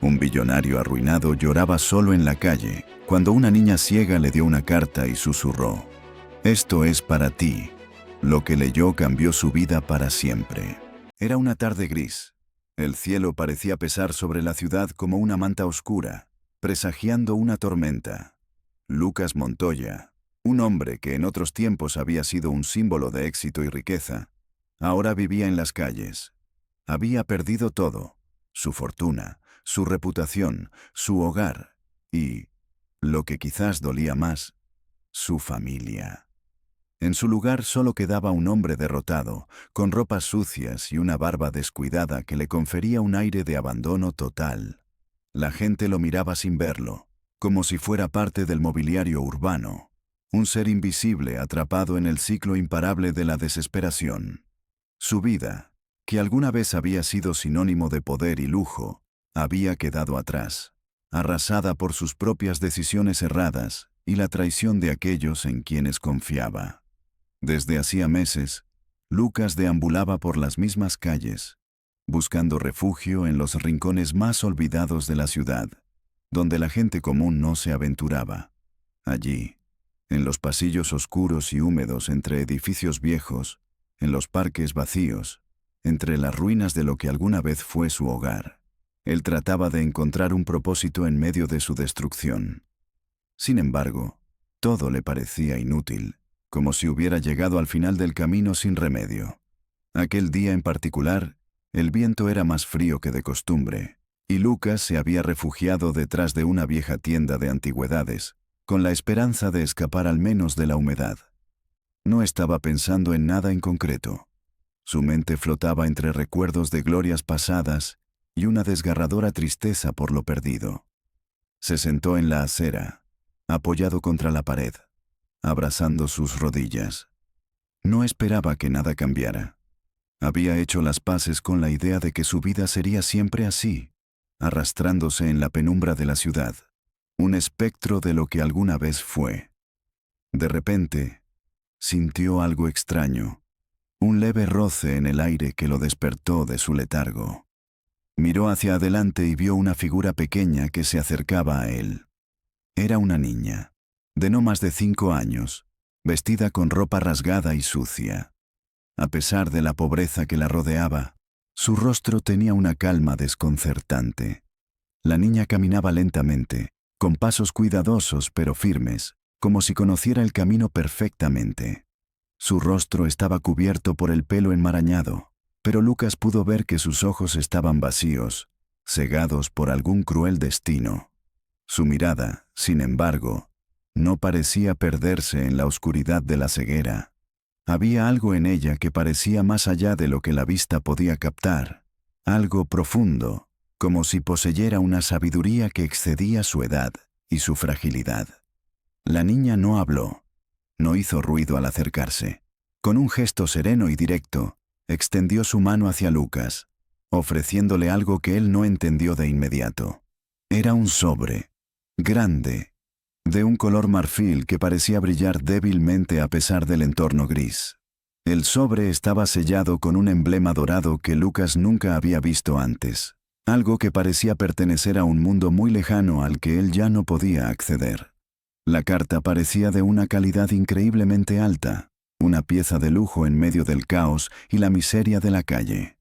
Un billonario arruinado lloraba solo en la calle cuando una niña ciega le dio una carta y susurró: «Esto es para ti». Lo que leyó cambió su vida para siempre. Era una tarde gris. El cielo parecía pesar sobre la ciudad como una manta oscura, presagiando una tormenta. Lucas Montoya, un hombre que en otros tiempos había sido un símbolo de éxito y riqueza, ahora vivía en las calles. Había perdido todo: su fortuna, su reputación, su hogar y, lo que quizás dolía más, su familia. En su lugar solo quedaba un hombre derrotado, con ropas sucias y una barba descuidada que le confería un aire de abandono total. La gente lo miraba sin verlo, como si fuera parte del mobiliario urbano, un ser invisible atrapado en el ciclo imparable de la desesperación. Su vida, que alguna vez había sido sinónimo de poder y lujo, había quedado atrás, arrasada por sus propias decisiones erradas y la traición de aquellos en quienes confiaba. Desde hacía meses, Lucas deambulaba por las mismas calles, buscando refugio en los rincones más olvidados de la ciudad, donde la gente común no se aventuraba. Allí, en los pasillos oscuros y húmedos entre edificios viejos, en los parques vacíos, entre las ruinas de lo que alguna vez fue su hogar, él trataba de encontrar un propósito en medio de su destrucción. Sin embargo, todo le parecía inútil, como si hubiera llegado al final del camino sin remedio. Aquel día en particular, el viento era más frío que de costumbre, y Lucas se había refugiado detrás de una vieja tienda de antigüedades, con la esperanza de escapar al menos de la humedad. No estaba pensando en nada en concreto. Su mente flotaba entre recuerdos de glorias pasadas y una desgarradora tristeza por lo perdido. Se sentó en la acera, apoyado contra la pared, abrazando sus rodillas. No esperaba que nada cambiara. Había hecho las paces con la idea de que su vida sería siempre así, arrastrándose en la penumbra de la ciudad, un espectro de lo que alguna vez fue. De repente, sintió algo extraño, un leve roce en el aire que lo despertó de su letargo. Miró hacia adelante y vio una figura pequeña que se acercaba a él. Era una niña, de no más de 5 años, vestida con ropa rasgada y sucia. A pesar de la pobreza que la rodeaba, su rostro tenía una calma desconcertante. La niña caminaba lentamente, con pasos cuidadosos pero firmes, como si conociera el camino perfectamente. Su rostro estaba cubierto por el pelo enmarañado, pero Lucas pudo ver que sus ojos estaban vacíos, cegados por algún cruel destino. Su mirada, sin embargo, no parecía perderse en la oscuridad de la ceguera. Había algo en ella que parecía más allá de lo que la vista podía captar, algo profundo, como si poseyera una sabiduría que excedía su edad y su fragilidad. La niña no habló, no hizo ruido al acercarse. Con un gesto sereno y directo, extendió su mano hacia Lucas, ofreciéndole algo que él no entendió de inmediato. Era un sobre, grande, de un color marfil que parecía brillar débilmente a pesar del entorno gris. El sobre estaba sellado con un emblema dorado que Lucas nunca había visto antes, algo que parecía pertenecer a un mundo muy lejano al que él ya no podía acceder. La carta parecía de una calidad increíblemente alta, una pieza de lujo en medio del caos y la miseria de la calle.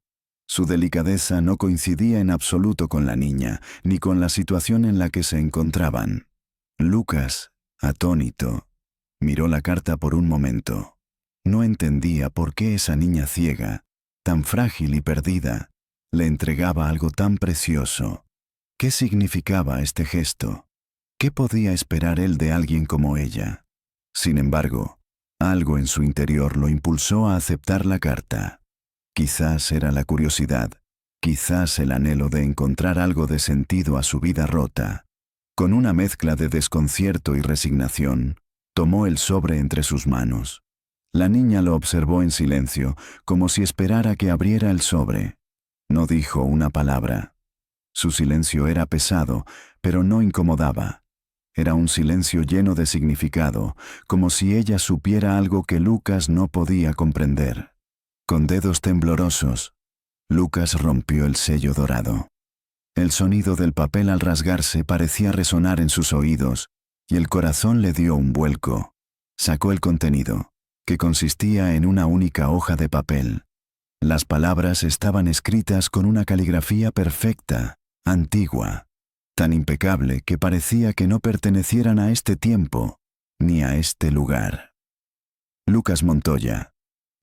Su delicadeza no coincidía en absoluto con la niña, ni con la situación en la que se encontraban. Lucas, atónito, miró la carta por un momento. No entendía por qué esa niña ciega, tan frágil y perdida, le entregaba algo tan precioso. ¿Qué significaba este gesto? ¿Qué podía esperar él de alguien como ella? Sin embargo, algo en su interior lo impulsó a aceptar la carta. Quizás era la curiosidad, quizás el anhelo de encontrar algo de sentido a su vida rota. Con una mezcla de desconcierto y resignación, tomó el sobre entre sus manos. La niña lo observó en silencio, como si esperara que abriera el sobre. No dijo una palabra. Su silencio era pesado, pero no incomodaba. Era un silencio lleno de significado, como si ella supiera algo que Lucas no podía comprender. Con dedos temblorosos, Lucas rompió el sello dorado. El sonido del papel al rasgarse parecía resonar en sus oídos, y el corazón le dio un vuelco. Sacó el contenido, que consistía en una única hoja de papel. Las palabras estaban escritas con una caligrafía perfecta, antigua, tan impecable que parecía que no pertenecieran a este tiempo, ni a este lugar. Lucas Montoya.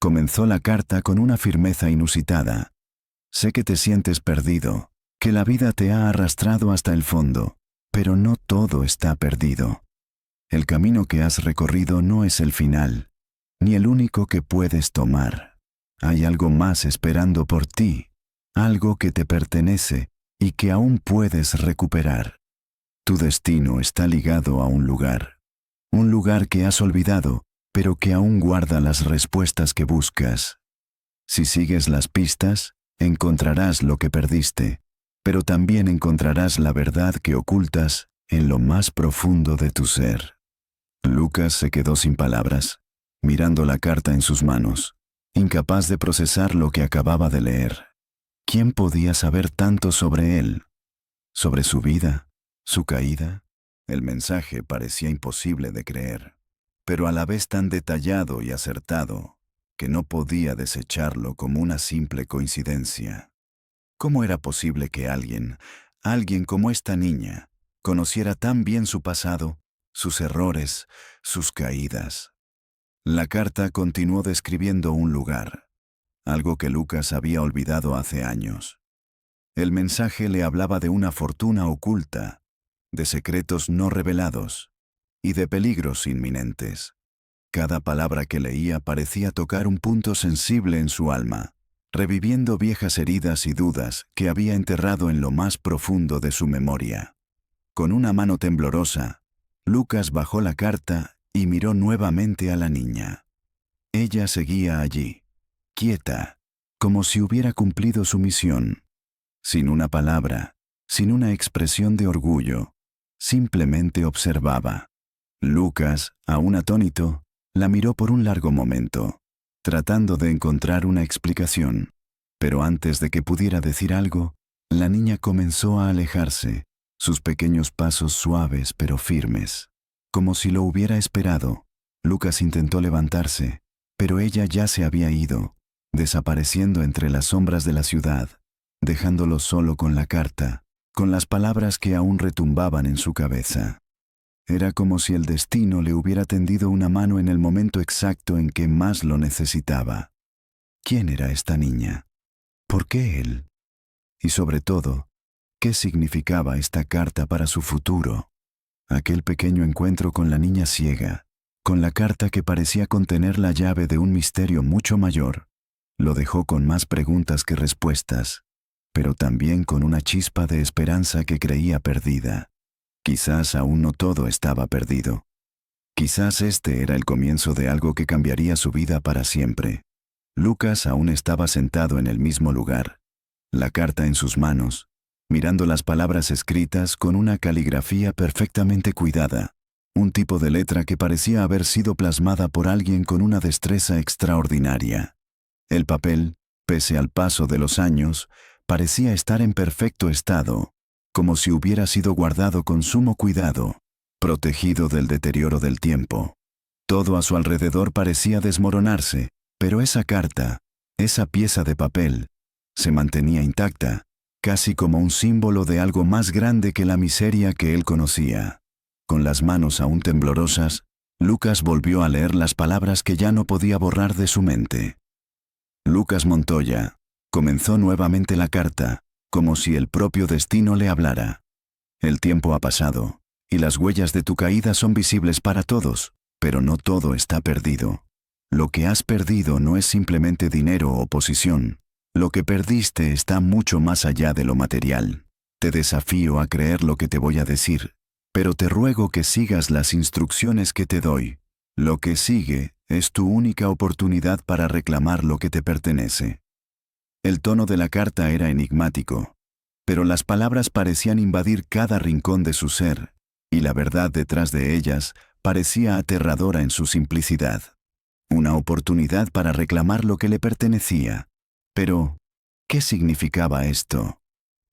Comenzó la carta con una firmeza inusitada. Sé que te sientes perdido, que la vida te ha arrastrado hasta el fondo, pero no todo está perdido. El camino que has recorrido no es el final, ni el único que puedes tomar. Hay algo más esperando por ti, algo que te pertenece y que aún puedes recuperar. Tu destino está ligado a un lugar que has olvidado, pero que aún guarda las respuestas que buscas. Si sigues las pistas, encontrarás lo que perdiste, pero también encontrarás la verdad que ocultas en lo más profundo de tu ser. Lucas se quedó sin palabras, mirando la carta en sus manos, incapaz de procesar lo que acababa de leer. ¿Quién podía saber tanto sobre él? ¿Sobre su vida? ¿Su caída? El mensaje parecía imposible de creer, pero a la vez tan detallado y acertado que no podía desecharlo como una simple coincidencia. ¿Cómo era posible que alguien como esta niña, conociera tan bien su pasado, sus errores, sus caídas? La carta continuó describiendo un lugar, algo que Lucas había olvidado hace años. El mensaje le hablaba de una fortuna oculta, de secretos no revelados y de peligros inminentes. Cada palabra que leía parecía tocar un punto sensible en su alma, reviviendo viejas heridas y dudas que había enterrado en lo más profundo de su memoria. Con una mano temblorosa, Lucas bajó la carta y miró nuevamente a la niña. Ella seguía allí, quieta, como si hubiera cumplido su misión, sin una palabra, sin una expresión de orgullo, simplemente observaba. Lucas, aún atónito, la miró por un largo momento, tratando de encontrar una explicación, pero antes de que pudiera decir algo, la niña comenzó a alejarse, sus pequeños pasos suaves pero firmes, como si lo hubiera esperado. Lucas intentó levantarse, pero ella ya se había ido, desapareciendo entre las sombras de la ciudad, dejándolo solo con la carta, con las palabras que aún retumbaban en su cabeza. Era como si el destino le hubiera tendido una mano en el momento exacto en que más lo necesitaba. ¿Quién era esta niña? ¿Por qué él? Y sobre todo, ¿qué significaba esta carta para su futuro? Aquel pequeño encuentro con la niña ciega, con la carta que parecía contener la llave de un misterio mucho mayor, lo dejó con más preguntas que respuestas, pero también con una chispa de esperanza que creía perdida. Quizás aún no todo estaba perdido. Quizás este era el comienzo de algo que cambiaría su vida para siempre. Lucas aún estaba sentado en el mismo lugar, la carta en sus manos, mirando las palabras escritas con una caligrafía perfectamente cuidada, un tipo de letra que parecía haber sido plasmada por alguien con una destreza extraordinaria. El papel, pese al paso de los años, parecía estar en perfecto estado, como si hubiera sido guardado con sumo cuidado, protegido del deterioro del tiempo. Todo a su alrededor parecía desmoronarse, pero esa carta, esa pieza de papel, se mantenía intacta, casi como un símbolo de algo más grande que la miseria que él conocía. Con las manos aún temblorosas, Lucas volvió a leer las palabras que ya no podía borrar de su mente. Lucas Montoya. Comenzó nuevamente la carta, como si el propio destino le hablara. El tiempo ha pasado, y las huellas de tu caída son visibles para todos, pero no todo está perdido. Lo que has perdido no es simplemente dinero o posición. Lo que perdiste está mucho más allá de lo material. Te desafío a creer lo que te voy a decir, pero te ruego que sigas las instrucciones que te doy. Lo que sigue es tu única oportunidad para reclamar lo que te pertenece. El tono de la carta era enigmático, pero las palabras parecían invadir cada rincón de su ser, y la verdad detrás de ellas parecía aterradora en su simplicidad. Una oportunidad para reclamar lo que le pertenecía. Pero, ¿qué significaba esto?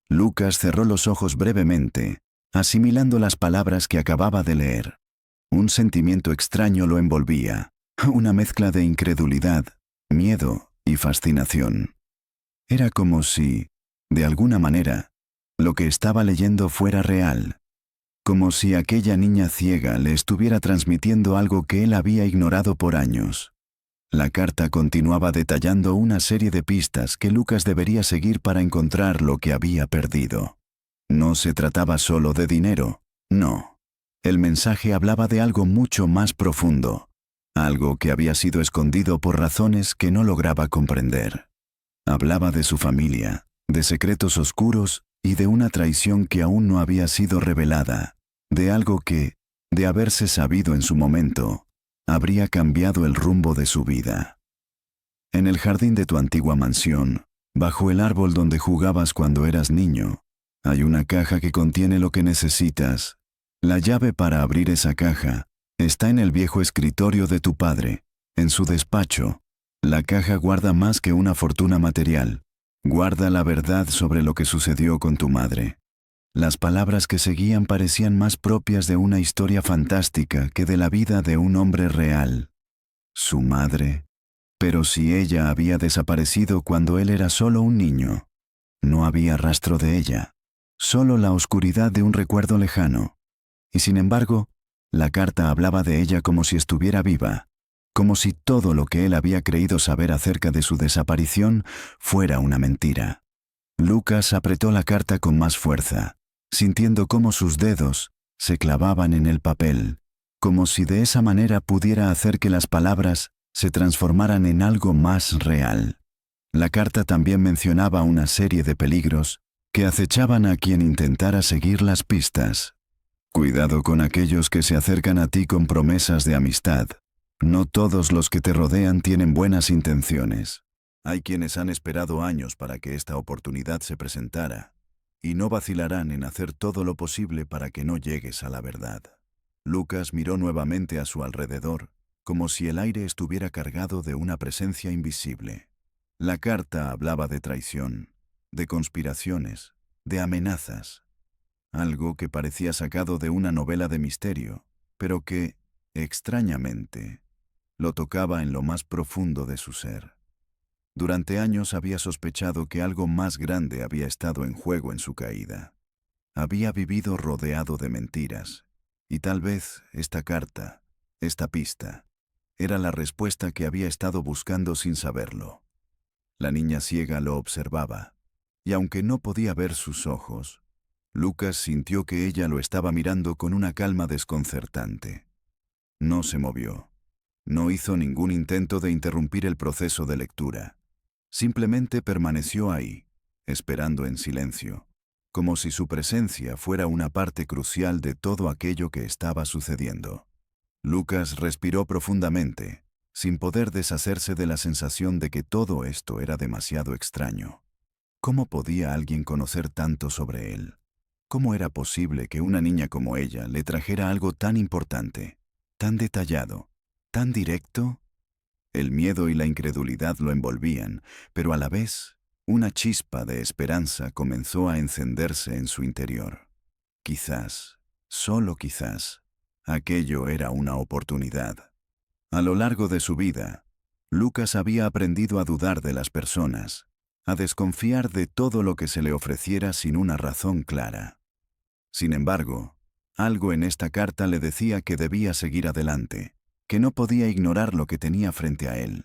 Lucas cerró los ojos brevemente, asimilando las palabras que acababa de leer. Un sentimiento extraño lo envolvía, una mezcla de incredulidad, miedo y fascinación. Era como si, de alguna manera, lo que estaba leyendo fuera real, como si aquella niña ciega le estuviera transmitiendo algo que él había ignorado por años. La carta continuaba detallando una serie de pistas que Lucas debería seguir para encontrar lo que había perdido. No se trataba solo de dinero, no. El mensaje hablaba de algo mucho más profundo, algo que había sido escondido por razones que no lograba comprender. Hablaba de su familia, de secretos oscuros y de una traición que aún no había sido revelada, de algo que, de haberse sabido en su momento, habría cambiado el rumbo de su vida. En el jardín de tu antigua mansión, bajo el árbol donde jugabas cuando eras niño, hay una caja que contiene lo que necesitas. La llave para abrir esa caja está en el viejo escritorio de tu padre, en su despacho. La caja guarda más que una fortuna material. Guarda la verdad sobre lo que sucedió con tu madre. Las palabras que seguían parecían más propias de una historia fantástica que de la vida de un hombre real. Su madre. Pero si ella había desaparecido cuando él era solo un niño, no había rastro de ella, solo la oscuridad de un recuerdo lejano. Y sin embargo, la carta hablaba de ella como si estuviera viva, como si todo lo que él había creído saber acerca de su desaparición fuera una mentira. Lucas apretó la carta con más fuerza, sintiendo cómo sus dedos se clavaban en el papel, como si de esa manera pudiera hacer que las palabras se transformaran en algo más real. La carta también mencionaba una serie de peligros que acechaban a quien intentara seguir las pistas. Cuidado con aquellos que se acercan a ti con promesas de amistad. No todos los que te rodean tienen buenas intenciones. Hay quienes han esperado años para que esta oportunidad se presentara, y no vacilarán en hacer todo lo posible para que no llegues a la verdad. Lucas miró nuevamente a su alrededor, como si el aire estuviera cargado de una presencia invisible. La carta hablaba de traición, de conspiraciones, de amenazas. Algo que parecía sacado de una novela de misterio, pero que, extrañamente, lo tocaba en lo más profundo de su ser. Durante años había sospechado que algo más grande había estado en juego en su caída. Había vivido rodeado de mentiras, y tal vez esta carta, esta pista, era la respuesta que había estado buscando sin saberlo. La niña ciega lo observaba, y aunque no podía ver sus ojos, Lucas sintió que ella lo estaba mirando con una calma desconcertante. No se movió. No hizo ningún intento de interrumpir el proceso de lectura. Simplemente permaneció ahí, esperando en silencio, como si su presencia fuera una parte crucial de todo aquello que estaba sucediendo. Lucas respiró profundamente, sin poder deshacerse de la sensación de que todo esto era demasiado extraño. ¿Cómo podía alguien conocer tanto sobre él? ¿Cómo era posible que una niña como ella le trajera algo tan importante, tan detallado, tan directo? El miedo y la incredulidad lo envolvían, pero a la vez, una chispa de esperanza comenzó a encenderse en su interior. Quizás, solo quizás, aquello era una oportunidad. A lo largo de su vida, Lucas había aprendido a dudar de las personas, a desconfiar de todo lo que se le ofreciera sin una razón clara. Sin embargo, algo en esta carta le decía que debía seguir adelante, que no podía ignorar lo que tenía frente a él.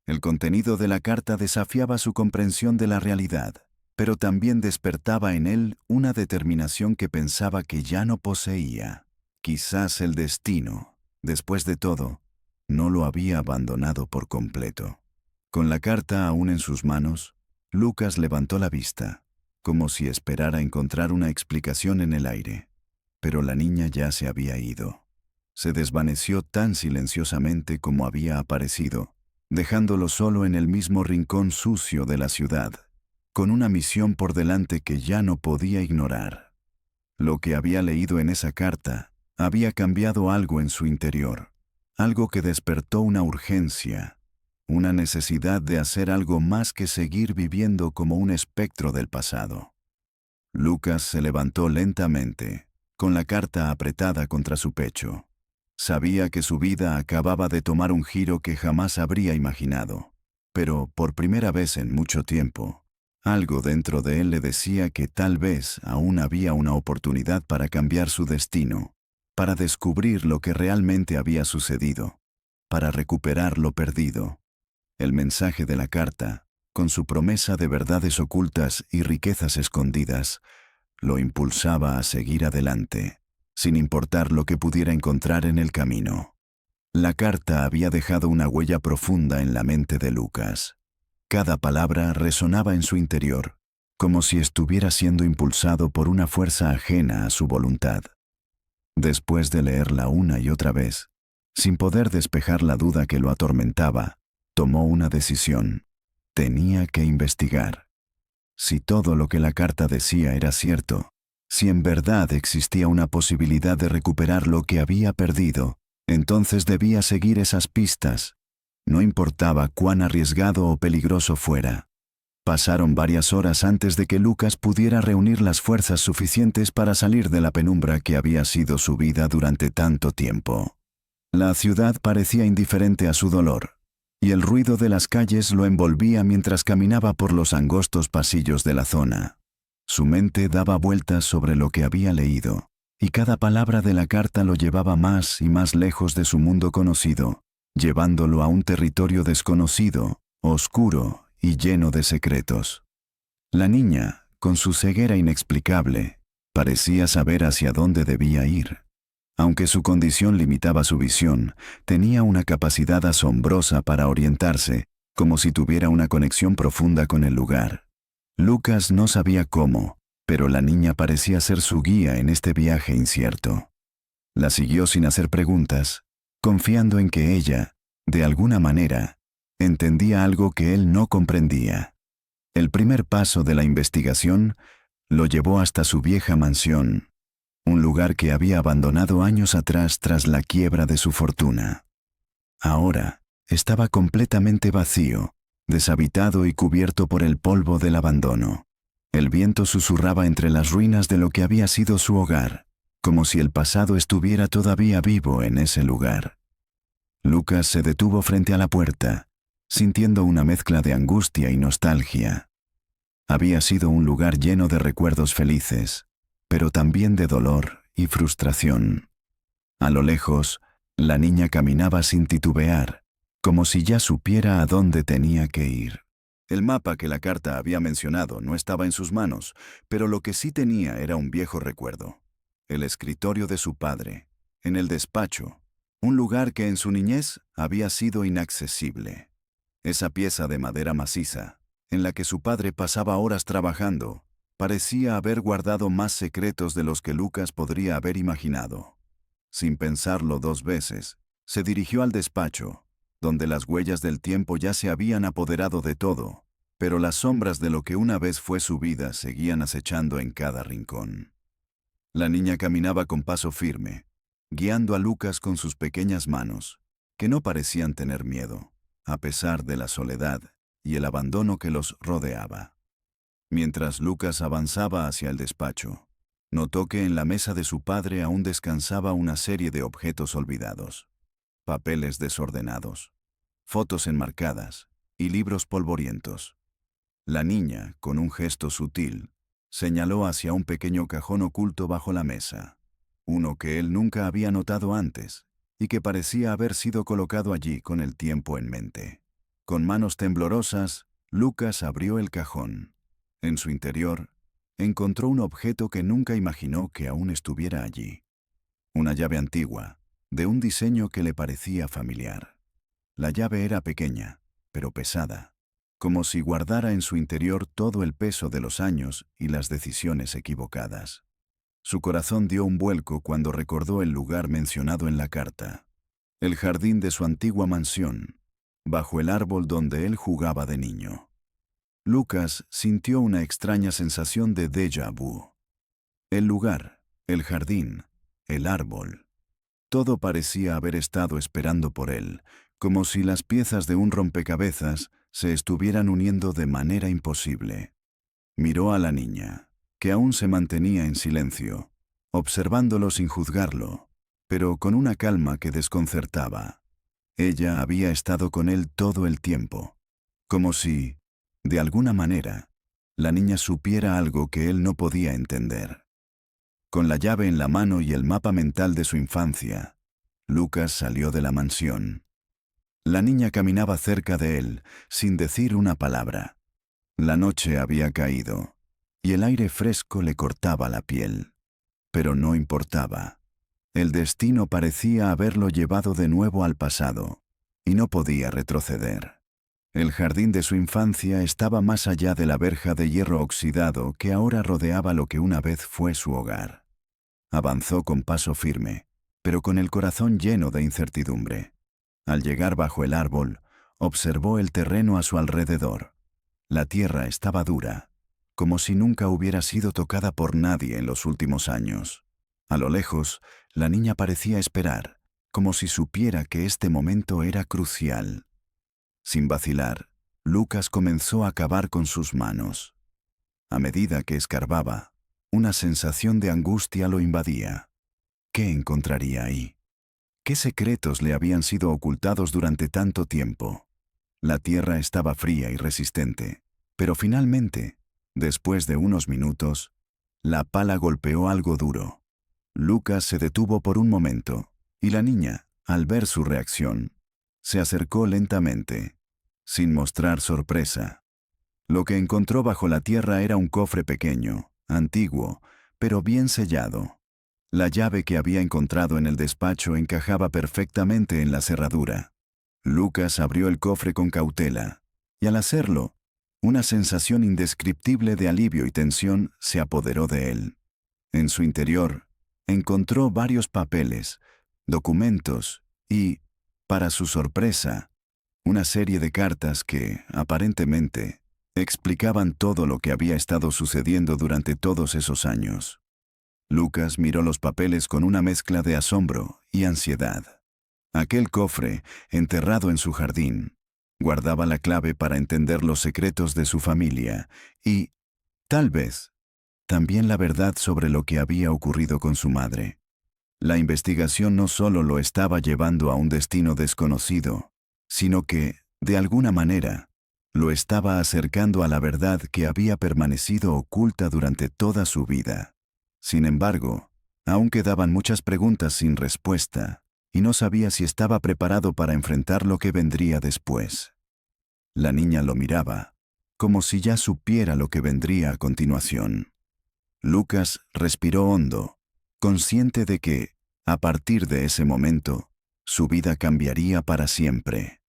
El contenido de la carta desafiaba su comprensión de la realidad, pero también despertaba en él una determinación que pensaba que ya no poseía. Quizás el destino, después de todo, no lo había abandonado por completo. Con la carta aún en sus manos, Lucas levantó la vista, como si esperara encontrar una explicación en el aire. Pero la niña ya se había ido. Se desvaneció tan silenciosamente como había aparecido, dejándolo solo en el mismo rincón sucio de la ciudad, con una misión por delante que ya no podía ignorar. Lo que había leído en esa carta había cambiado algo en su interior, algo que despertó una urgencia, una necesidad de hacer algo más que seguir viviendo como un espectro del pasado. Lucas se levantó lentamente, con la carta apretada contra su pecho. Sabía que su vida acababa de tomar un giro que jamás habría imaginado. Pero, por primera vez en mucho tiempo, algo dentro de él le decía que tal vez aún había una oportunidad para cambiar su destino, para descubrir lo que realmente había sucedido, para recuperar lo perdido. El mensaje de la carta, con su promesa de verdades ocultas y riquezas escondidas, lo impulsaba a seguir adelante, sin importar lo que pudiera encontrar en el camino. La carta había dejado una huella profunda en la mente de Lucas. Cada palabra resonaba en su interior, como si estuviera siendo impulsado por una fuerza ajena a su voluntad. Después de leerla una y otra vez, sin poder despejar la duda que lo atormentaba, tomó una decisión. Tenía que investigar. Si todo lo que la carta decía era cierto, si en verdad existía una posibilidad de recuperar lo que había perdido, entonces debía seguir esas pistas. No importaba cuán arriesgado o peligroso fuera. Pasaron varias horas antes de que Lucas pudiera reunir las fuerzas suficientes para salir de la penumbra que había sido su vida durante tanto tiempo. La ciudad parecía indiferente a su dolor, y el ruido de las calles lo envolvía mientras caminaba por los angostos pasillos de la zona. Su mente daba vueltas sobre lo que había leído, y cada palabra de la carta lo llevaba más y más lejos de su mundo conocido, llevándolo a un territorio desconocido, oscuro y lleno de secretos. La niña, con su ceguera inexplicable, parecía saber hacia dónde debía ir. Aunque su condición limitaba su visión, tenía una capacidad asombrosa para orientarse, como si tuviera una conexión profunda con el lugar. Lucas no sabía cómo, pero la niña parecía ser su guía en este viaje incierto. La siguió sin hacer preguntas, confiando en que ella, de alguna manera, entendía algo que él no comprendía. El primer paso de la investigación lo llevó hasta su vieja mansión, un lugar que había abandonado años atrás tras la quiebra de su fortuna. Ahora estaba completamente vacío, deshabitado y cubierto por el polvo del abandono. El viento susurraba entre las ruinas de lo que había sido su hogar, como si el pasado estuviera todavía vivo en ese lugar. Lucas se detuvo frente a la puerta, sintiendo una mezcla de angustia y nostalgia. Había sido un lugar lleno de recuerdos felices, pero también de dolor y frustración. A lo lejos, la niña caminaba sin titubear, como si ya supiera a dónde tenía que ir. El mapa que la carta había mencionado no estaba en sus manos, pero lo que sí tenía era un viejo recuerdo. El escritorio de su padre, en el despacho, un lugar que en su niñez había sido inaccesible. Esa pieza de madera maciza, en la que su padre pasaba horas trabajando, parecía haber guardado más secretos de los que Lucas podría haber imaginado. Sin pensarlo dos veces, se dirigió al despacho, donde las huellas del tiempo ya se habían apoderado de todo, pero las sombras de lo que una vez fue su vida seguían acechando en cada rincón. La niña caminaba con paso firme, guiando a Lucas con sus pequeñas manos, que no parecían tener miedo, a pesar de la soledad y el abandono que los rodeaba. Mientras Lucas avanzaba hacia el despacho, notó que en la mesa de su padre aún descansaba una serie de objetos olvidados, papeles desordenados, fotos enmarcadas y libros polvorientos. La niña, con un gesto sutil, señaló hacia un pequeño cajón oculto bajo la mesa, uno que él nunca había notado antes y que parecía haber sido colocado allí con el tiempo en mente. Con manos temblorosas, Lucas abrió el cajón. En su interior, encontró un objeto que nunca imaginó que aún estuviera allí. Una llave antigua, de un diseño que le parecía familiar. La llave era pequeña, pero pesada, como si guardara en su interior todo el peso de los años y las decisiones equivocadas. Su corazón dio un vuelco cuando recordó el lugar mencionado en la carta, el jardín de su antigua mansión, bajo el árbol donde él jugaba de niño. Lucas sintió una extraña sensación de déjà vu. El lugar, el jardín, el árbol. Todo parecía haber estado esperando por él, como si las piezas de un rompecabezas se estuvieran uniendo de manera imposible. Miró a la niña, que aún se mantenía en silencio, observándolo sin juzgarlo, pero con una calma que desconcertaba. Ella había estado con él todo el tiempo, como si, de alguna manera, la niña supiera algo que él no podía entender. Con la llave en la mano y el mapa mental de su infancia, Lucas salió de la mansión. La niña caminaba cerca de él, sin decir una palabra. La noche había caído, y el aire fresco le cortaba la piel. Pero no importaba. El destino parecía haberlo llevado de nuevo al pasado, y no podía retroceder. El jardín de su infancia estaba más allá de la verja de hierro oxidado que ahora rodeaba lo que una vez fue su hogar. Avanzó con paso firme, pero con el corazón lleno de incertidumbre. Al llegar bajo el árbol, observó el terreno a su alrededor. La tierra estaba dura, como si nunca hubiera sido tocada por nadie en los últimos años. A lo lejos, la niña parecía esperar, como si supiera que este momento era crucial. Sin vacilar, Lucas comenzó a cavar con sus manos. A medida que escarbaba, una sensación de angustia lo invadía. ¿Qué encontraría ahí? ¿Qué secretos le habían sido ocultados durante tanto tiempo? La tierra estaba fría y resistente, pero finalmente, después de unos minutos, la pala golpeó algo duro. Lucas se detuvo por un momento, y la niña, al ver su reacción, se acercó lentamente, sin mostrar sorpresa. Lo que encontró bajo la tierra era un cofre pequeño, antiguo, pero bien sellado. La llave que había encontrado en el despacho encajaba perfectamente en la cerradura. Lucas abrió el cofre con cautela, y al hacerlo, una sensación indescriptible de alivio y tensión se apoderó de él. En su interior, encontró varios papeles, documentos y, para su sorpresa, una serie de cartas que, aparentemente, explicaban todo lo que había estado sucediendo durante todos esos años. Lucas miró los papeles con una mezcla de asombro y ansiedad. Aquel cofre, enterrado en su jardín, guardaba la clave para entender los secretos de su familia y, tal vez, también la verdad sobre lo que había ocurrido con su madre. La investigación no solo lo estaba llevando a un destino desconocido, sino que, de alguna manera, lo estaba acercando a la verdad que había permanecido oculta durante toda su vida. Sin embargo, aún quedaban muchas preguntas sin respuesta, y no sabía si estaba preparado para enfrentar lo que vendría después. La niña lo miraba, como si ya supiera lo que vendría a continuación. Lucas respiró hondo, consciente de que, a partir de ese momento, su vida cambiaría para siempre.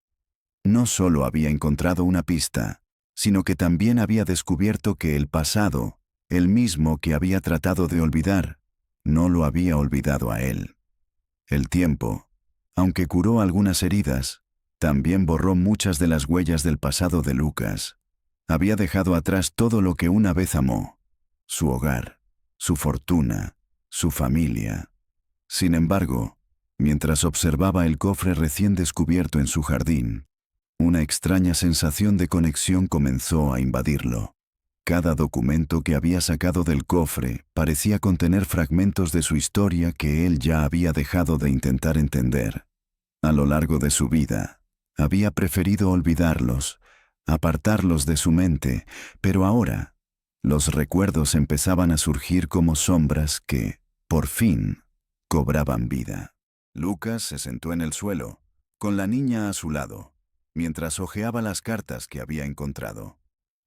No solo había encontrado una pista, sino que también había descubierto que el pasado, el mismo que había tratado de olvidar, no lo había olvidado a él. El tiempo, aunque curó algunas heridas, también borró muchas de las huellas del pasado de Lucas. Había dejado atrás todo lo que una vez amó: su hogar, su fortuna, su familia. Sin embargo, mientras observaba el cofre recién descubierto en su jardín, una extraña sensación de conexión comenzó a invadirlo. Cada documento que había sacado del cofre parecía contener fragmentos de su historia que él ya había dejado de intentar entender. A lo largo de su vida, había preferido olvidarlos, apartarlos de su mente, pero ahora, los recuerdos empezaban a surgir como sombras que, por fin, cobraban vida. Lucas se sentó en el suelo, con la niña a su lado, mientras hojeaba las cartas que había encontrado.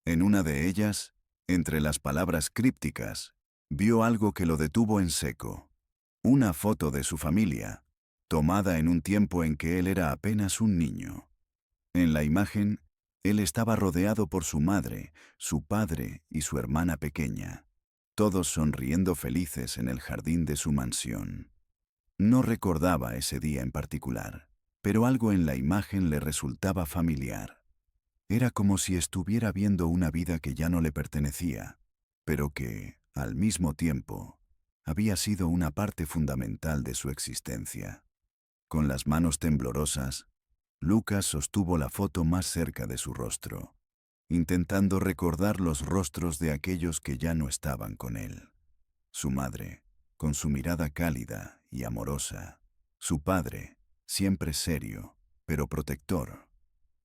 En una de ellas, entre las palabras crípticas, vio algo que lo detuvo en seco. Una foto de su familia, tomada en un tiempo en que él era apenas un niño. En la imagen, él estaba rodeado por su madre, su padre y su hermana pequeña, todos sonriendo felices en el jardín de su mansión. No recordaba ese día en particular, pero algo en la imagen le resultaba familiar. Era como si estuviera viendo una vida que ya no le pertenecía, pero que, al mismo tiempo, había sido una parte fundamental de su existencia. Con las manos temblorosas, Lucas sostuvo la foto más cerca de su rostro. intentando recordar los rostros de aquellos que ya no estaban con él. Su madre, con su mirada cálida y amorosa. Su padre, siempre serio, pero protector.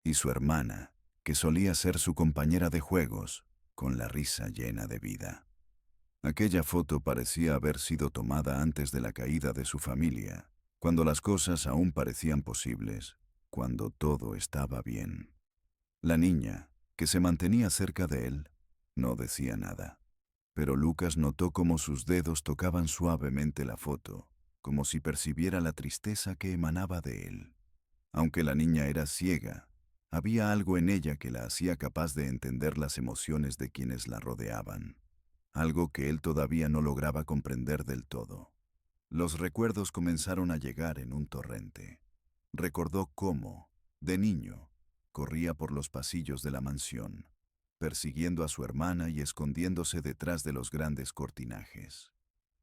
Y su hermana, que solía ser su compañera de juegos, con la risa llena de vida. Aquella foto parecía haber sido tomada antes de la caída de su familia, cuando las cosas aún parecían posibles, cuando todo estaba bien. La niña, que se mantenía cerca de él, no decía nada. Pero Lucas notó cómo sus dedos tocaban suavemente la foto, como si percibiera la tristeza que emanaba de él. Aunque la niña era ciega, había algo en ella que la hacía capaz de entender las emociones de quienes la rodeaban, algo que él todavía no lograba comprender del todo. Los recuerdos comenzaron a llegar en un torrente. Recordó cómo, de niño, corría por los pasillos de la mansión, persiguiendo a su hermana y escondiéndose detrás de los grandes cortinajes.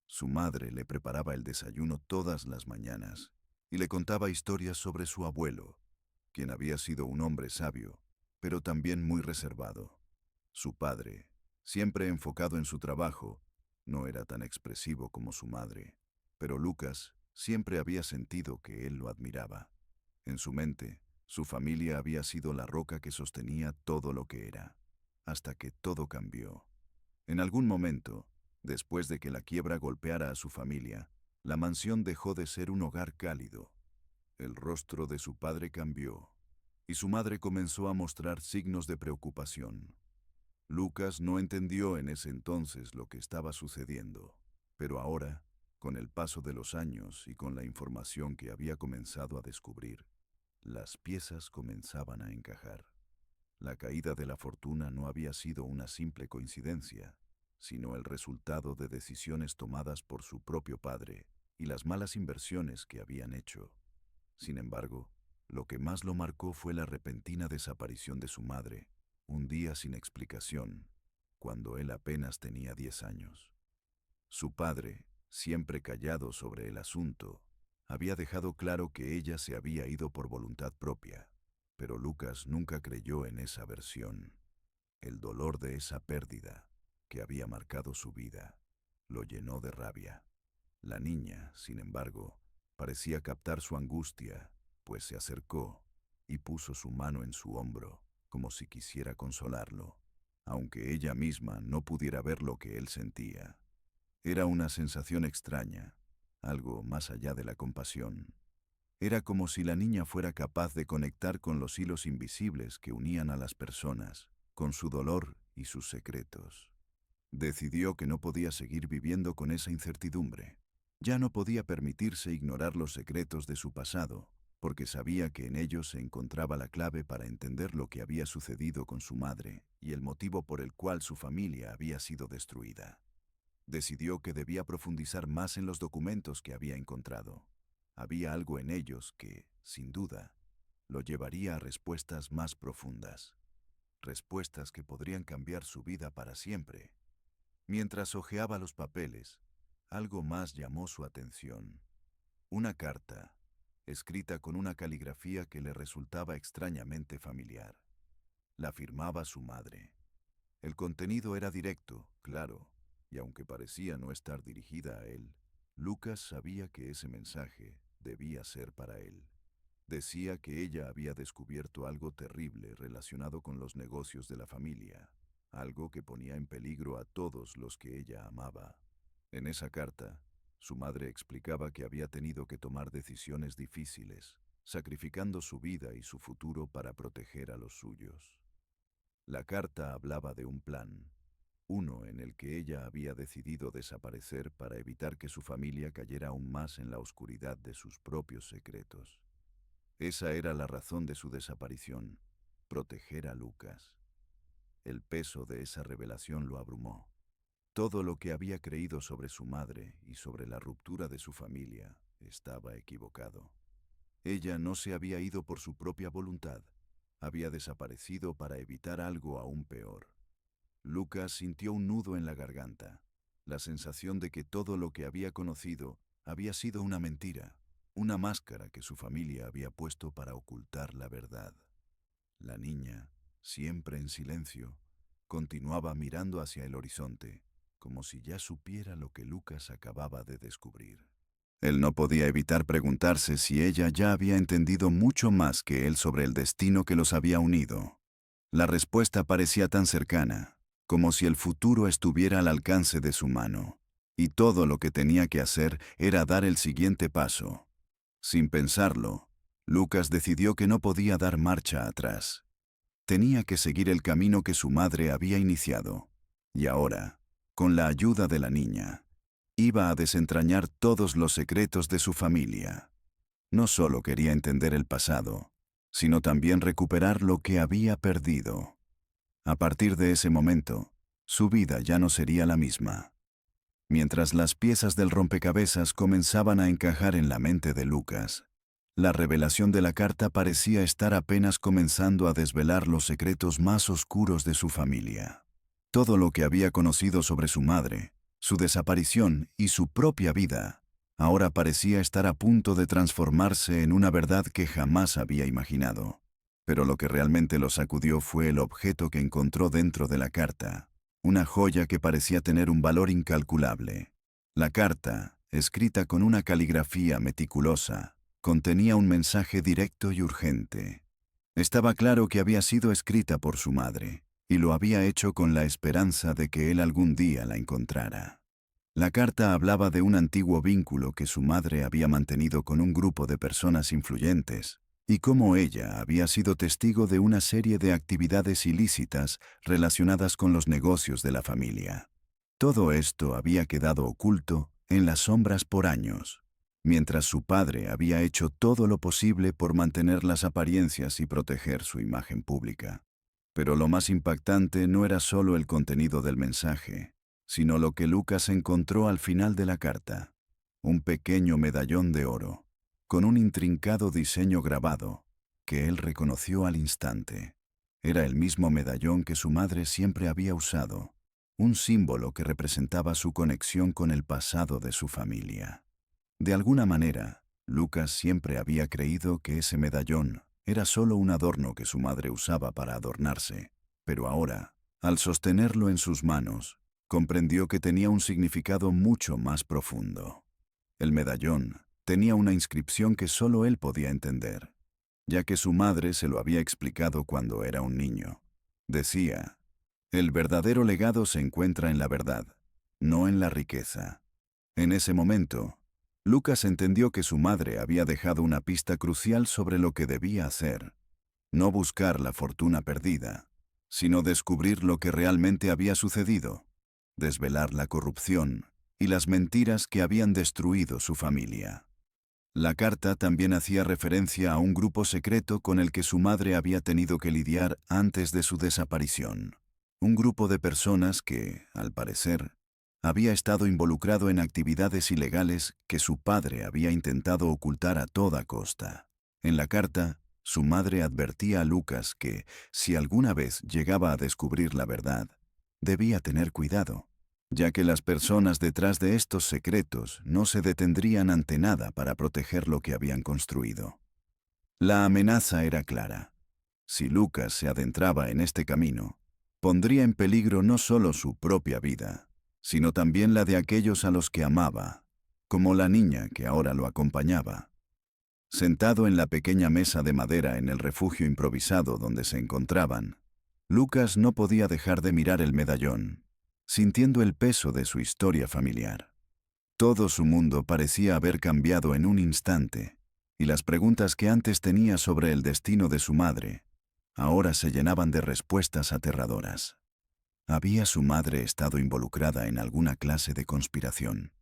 Su madre le preparaba el desayuno todas las mañanas y le contaba historias sobre su abuelo, quien había sido un hombre sabio, pero también muy reservado. Su padre, siempre enfocado en su trabajo, no era tan expresivo como su madre, pero Lucas siempre había sentido que él lo admiraba. En su mente, su familia había sido la roca que sostenía todo lo que era, hasta que todo cambió. En algún momento, después de que la quiebra golpeara a su familia, la mansión dejó de ser un hogar cálido. El rostro de su padre cambió, y su madre comenzó a mostrar signos de preocupación. Lucas no entendió en ese entonces lo que estaba sucediendo, pero ahora, con el paso de los años y con la información que había comenzado a descubrir, las piezas comenzaban a encajar. La caída de la fortuna no había sido una simple coincidencia, sino el resultado de decisiones tomadas por su propio padre y las malas inversiones que habían hecho. Sin embargo, lo que más lo marcó fue la repentina desaparición de su madre, un día sin explicación, cuando él apenas tenía 10 años. Su padre, siempre callado sobre el asunto, había dejado claro que ella se había ido por voluntad propia, pero Lucas nunca creyó en esa versión. El dolor de esa pérdida, que había marcado su vida, lo llenó de rabia. La niña, sin embargo, parecía captar su angustia, pues se acercó y puso su mano en su hombro, como si quisiera consolarlo, aunque ella misma no pudiera ver lo que él sentía. Era una sensación extraña, algo más allá de la compasión. Era como si la niña fuera capaz de conectar con los hilos invisibles que unían a las personas, con su dolor y sus secretos. Decidió que no podía seguir viviendo con esa incertidumbre. Ya no podía permitirse ignorar los secretos de su pasado, porque sabía que en ellos se encontraba la clave para entender lo que había sucedido con su madre y el motivo por el cual su familia había sido destruida. Decidió que debía profundizar más en los documentos que había encontrado. Había algo en ellos que, sin duda, lo llevaría a respuestas más profundas, respuestas que podrían cambiar su vida para siempre. Mientras hojeaba los papeles, algo más llamó su atención. Una carta, escrita con una caligrafía que le resultaba extrañamente familiar. La firmaba su madre. El contenido era directo, claro, y aunque parecía no estar dirigida a él, Lucas sabía que ese mensaje debía ser para él. Decía que ella había descubierto algo terrible relacionado con los negocios de la familia, algo que ponía en peligro a todos los que ella amaba. En esa carta, su madre explicaba que había tenido que tomar decisiones difíciles, sacrificando su vida y su futuro para proteger a los suyos. La carta hablaba de un plan, uno en el que ella había decidido desaparecer para evitar que su familia cayera aún más en la oscuridad de sus propios secretos. Esa era la razón de su desaparición, proteger a Lucas. El peso de esa revelación lo abrumó. Todo lo que había creído sobre su madre y sobre la ruptura de su familia estaba equivocado. Ella no se había ido por su propia voluntad, había desaparecido para evitar algo aún peor. Lucas sintió un nudo en la garganta, la sensación de que todo lo que había conocido había sido una mentira, una máscara que su familia había puesto para ocultar la verdad. La niña, siempre en silencio, continuaba mirando hacia el horizonte, como si ya supiera lo que Lucas acababa de descubrir. Él no podía evitar preguntarse si ella ya había entendido mucho más que él sobre el destino que los había unido. La respuesta parecía tan cercana, como si el futuro estuviera al alcance de su mano, y todo lo que tenía que hacer era dar el siguiente paso. Sin pensarlo, Lucas decidió que no podía dar marcha atrás. Tenía que seguir el camino que su madre había iniciado, y ahora, con la ayuda de la niña, iba a desentrañar todos los secretos de su familia. No solo quería entender el pasado, sino también recuperar lo que había perdido. A partir de ese momento, su vida ya no sería la misma. Mientras las piezas del rompecabezas comenzaban a encajar en la mente de Lucas, la revelación de la carta parecía estar apenas comenzando a desvelar los secretos más oscuros de su familia. Todo lo que había conocido sobre su madre, su desaparición y su propia vida, ahora parecía estar a punto de transformarse en una verdad que jamás había imaginado. Pero lo que realmente lo sacudió fue el objeto que encontró dentro de la carta, una joya que parecía tener un valor incalculable. La carta, escrita con una caligrafía meticulosa, contenía un mensaje directo y urgente. Estaba claro que había sido escrita por su madre, y lo había hecho con la esperanza de que él algún día la encontrara. La carta hablaba de un antiguo vínculo que su madre había mantenido con un grupo de personas influyentes, y cómo ella había sido testigo de una serie de actividades ilícitas relacionadas con los negocios de la familia. Todo esto había quedado oculto en las sombras por años, mientras su padre había hecho todo lo posible por mantener las apariencias y proteger su imagen pública. Pero lo más impactante no era solo el contenido del mensaje, sino lo que Lucas encontró al final de la carta: un pequeño medallón de oro, con un intrincado diseño grabado, que él reconoció al instante. Era el mismo medallón que su madre siempre había usado, un símbolo que representaba su conexión con el pasado de su familia. De alguna manera, Lucas siempre había creído que ese medallón era solo un adorno que su madre usaba para adornarse, pero ahora, al sostenerlo en sus manos, comprendió que tenía un significado mucho más profundo. El medallón tenía una inscripción que solo él podía entender, ya que su madre se lo había explicado cuando era un niño. Decía: "El verdadero legado se encuentra en la verdad, no en la riqueza". En ese momento, Lucas entendió que su madre había dejado una pista crucial sobre lo que debía hacer: no buscar la fortuna perdida, sino descubrir lo que realmente había sucedido, desvelar la corrupción y las mentiras que habían destruido su familia. La carta también hacía referencia a un grupo secreto con el que su madre había tenido que lidiar antes de su desaparición. Un grupo de personas que, al parecer, había estado involucrado en actividades ilegales que su padre había intentado ocultar a toda costa. En la carta, su madre advertía a Lucas que, si alguna vez llegaba a descubrir la verdad, debía tener cuidado, ya que las personas detrás de estos secretos no se detendrían ante nada para proteger lo que habían construido. La amenaza era clara. Si Lucas se adentraba en este camino, pondría en peligro no solo su propia vida, sino también la de aquellos a los que amaba, como la niña que ahora lo acompañaba. Sentado en la pequeña mesa de madera en el refugio improvisado donde se encontraban, Lucas no podía dejar de mirar el medallón, sintiendo el peso de su historia familiar. Todo su mundo parecía haber cambiado en un instante, y las preguntas que antes tenía sobre el destino de su madre, ahora se llenaban de respuestas aterradoras. ¿Había su madre estado involucrada en alguna clase de conspiración?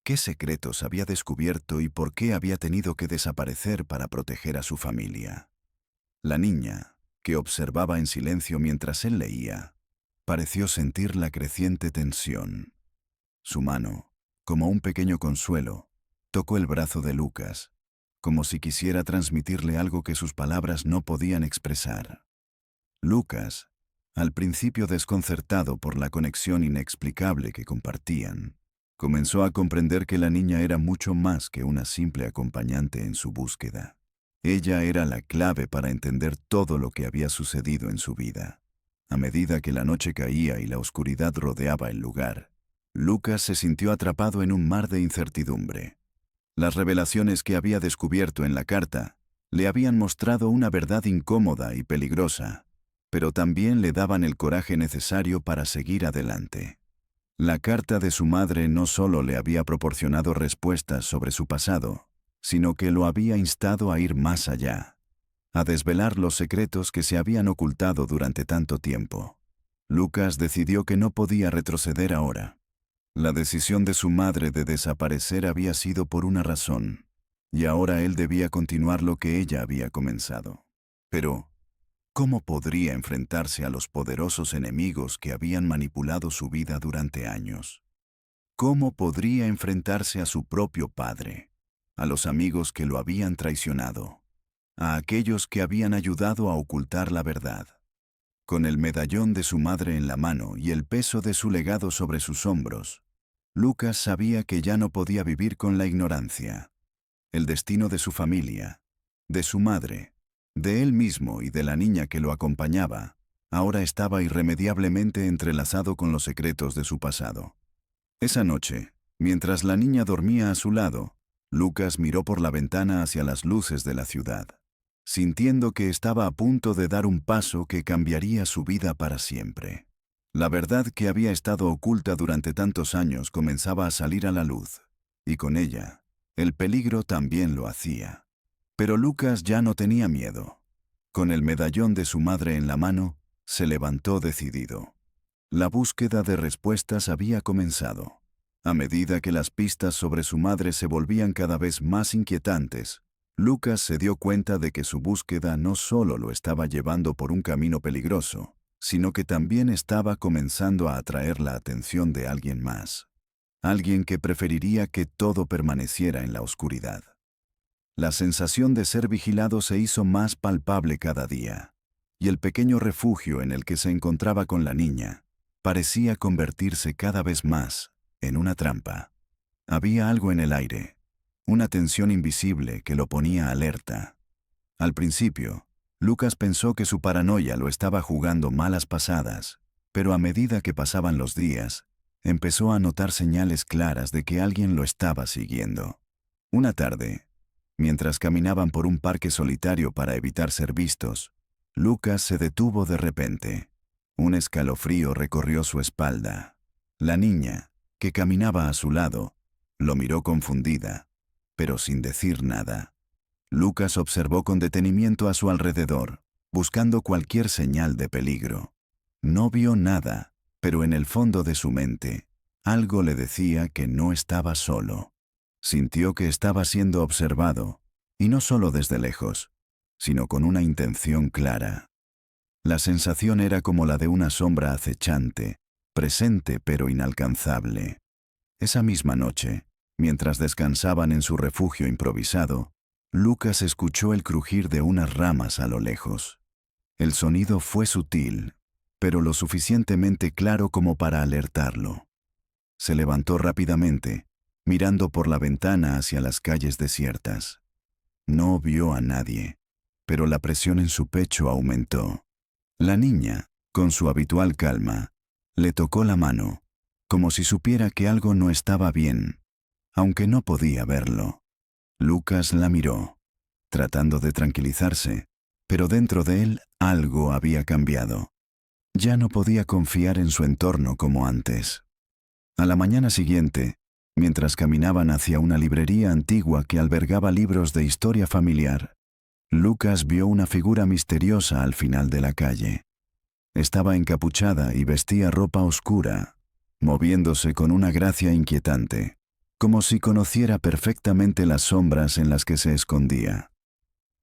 ¿Qué secretos había descubierto y por qué había tenido que desaparecer para proteger a su familia? La niña, que observaba en silencio mientras él leía, pareció sentir la creciente tensión. Su mano, como un pequeño consuelo, tocó el brazo de Lucas, como si quisiera transmitirle algo que sus palabras no podían expresar. Lucas, al principio desconcertado por la conexión inexplicable que compartían, comenzó a comprender que la niña era mucho más que una simple acompañante en su búsqueda. Ella era la clave para entender todo lo que había sucedido en su vida. A medida que la noche caía y la oscuridad rodeaba el lugar, Lucas se sintió atrapado en un mar de incertidumbre. Las revelaciones que había descubierto en la carta le habían mostrado una verdad incómoda y peligrosa, pero también le daban el coraje necesario para seguir adelante. La carta de su madre no solo le había proporcionado respuestas sobre su pasado, sino que lo había instado a ir más allá, a desvelar los secretos que se habían ocultado durante tanto tiempo. Lucas decidió que no podía retroceder ahora. La decisión de su madre de desaparecer había sido por una razón, y ahora él debía continuar lo que ella había comenzado. Pero, ¿cómo podría enfrentarse a los poderosos enemigos que habían manipulado su vida durante años? ¿Cómo podría enfrentarse a su propio padre, a los amigos que lo habían traicionado, a aquellos que habían ayudado a ocultar la verdad? Con el medallón de su madre en la mano y el peso de su legado sobre sus hombros, Lucas sabía que ya no podía vivir con la ignorancia. El destino de su familia, de su madre, de él mismo y de la niña que lo acompañaba, ahora estaba irremediablemente entrelazado con los secretos de su pasado. Esa noche, mientras la niña dormía a su lado, Lucas miró por la ventana hacia las luces de la ciudad, sintiendo que estaba a punto de dar un paso que cambiaría su vida para siempre. La verdad que había estado oculta durante tantos años comenzaba a salir a la luz, y con ella, el peligro también lo hacía. Pero Lucas ya no tenía miedo. Con el medallón de su madre en la mano, se levantó decidido. La búsqueda de respuestas había comenzado. A medida que las pistas sobre su madre se volvían cada vez más inquietantes, Lucas se dio cuenta de que su búsqueda no solo lo estaba llevando por un camino peligroso, sino que también estaba comenzando a atraer la atención de alguien más. Alguien que preferiría que todo permaneciera en la oscuridad. La sensación de ser vigilado se hizo más palpable cada día, y el pequeño refugio en el que se encontraba con la niña parecía convertirse cada vez más en una trampa. Había algo en el aire, una tensión invisible que lo ponía alerta. Al principio, Lucas pensó que su paranoia lo estaba jugando malas pasadas, pero a medida que pasaban los días, empezó a notar señales claras de que alguien lo estaba siguiendo. Una tarde, mientras caminaban por un parque solitario para evitar ser vistos, Lucas se detuvo de repente. Un escalofrío recorrió su espalda. La niña, que caminaba a su lado, lo miró confundida, pero sin decir nada. Lucas observó con detenimiento a su alrededor, buscando cualquier señal de peligro. No vio nada, pero en el fondo de su mente, algo le decía que no estaba solo. Sintió que estaba siendo observado, y no solo desde lejos, sino con una intención clara. La sensación era como la de una sombra acechante, presente pero inalcanzable. Esa misma noche, mientras descansaban en su refugio improvisado, Lucas escuchó el crujir de unas ramas a lo lejos. El sonido fue sutil, pero lo suficientemente claro como para alertarlo. Se levantó rápidamente, mirando por la ventana hacia las calles desiertas. No vio a nadie, pero la presión en su pecho aumentó. La niña, con su habitual calma, le tocó la mano, como si supiera que algo no estaba bien, aunque no podía verlo. Lucas la miró, tratando de tranquilizarse, pero dentro de él algo había cambiado. Ya no podía confiar en su entorno como antes. A la mañana siguiente, mientras caminaban hacia una librería antigua que albergaba libros de historia familiar, Lucas vio una figura misteriosa al final de la calle. Estaba encapuchada y vestía ropa oscura, moviéndose con una gracia inquietante, como si conociera perfectamente las sombras en las que se escondía.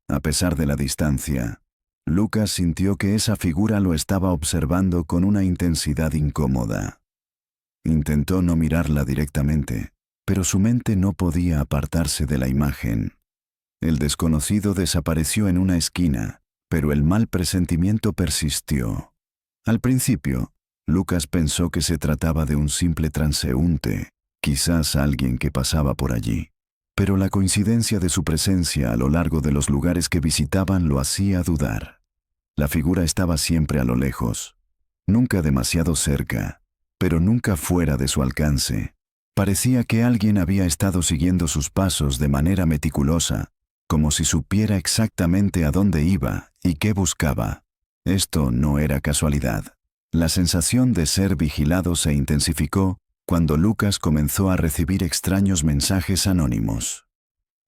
A pesar de la distancia, Lucas sintió que esa figura lo estaba observando con una intensidad incómoda. Intentó no mirarla directamente, pero su mente no podía apartarse de la imagen. El desconocido desapareció en una esquina, pero el mal presentimiento persistió. Al principio, Lucas pensó que se trataba de un simple transeúnte, quizás alguien que pasaba por allí. pero la coincidencia de su presencia a lo largo de los lugares que visitaban lo hacía dudar. La figura estaba siempre a lo lejos, nunca demasiado cerca, pero nunca fuera de su alcance. Parecía que alguien había estado siguiendo sus pasos de manera meticulosa, como si supiera exactamente a dónde iba y qué buscaba. Esto no era casualidad. La sensación de ser vigilado se intensificó cuando Lucas comenzó a recibir extraños mensajes anónimos.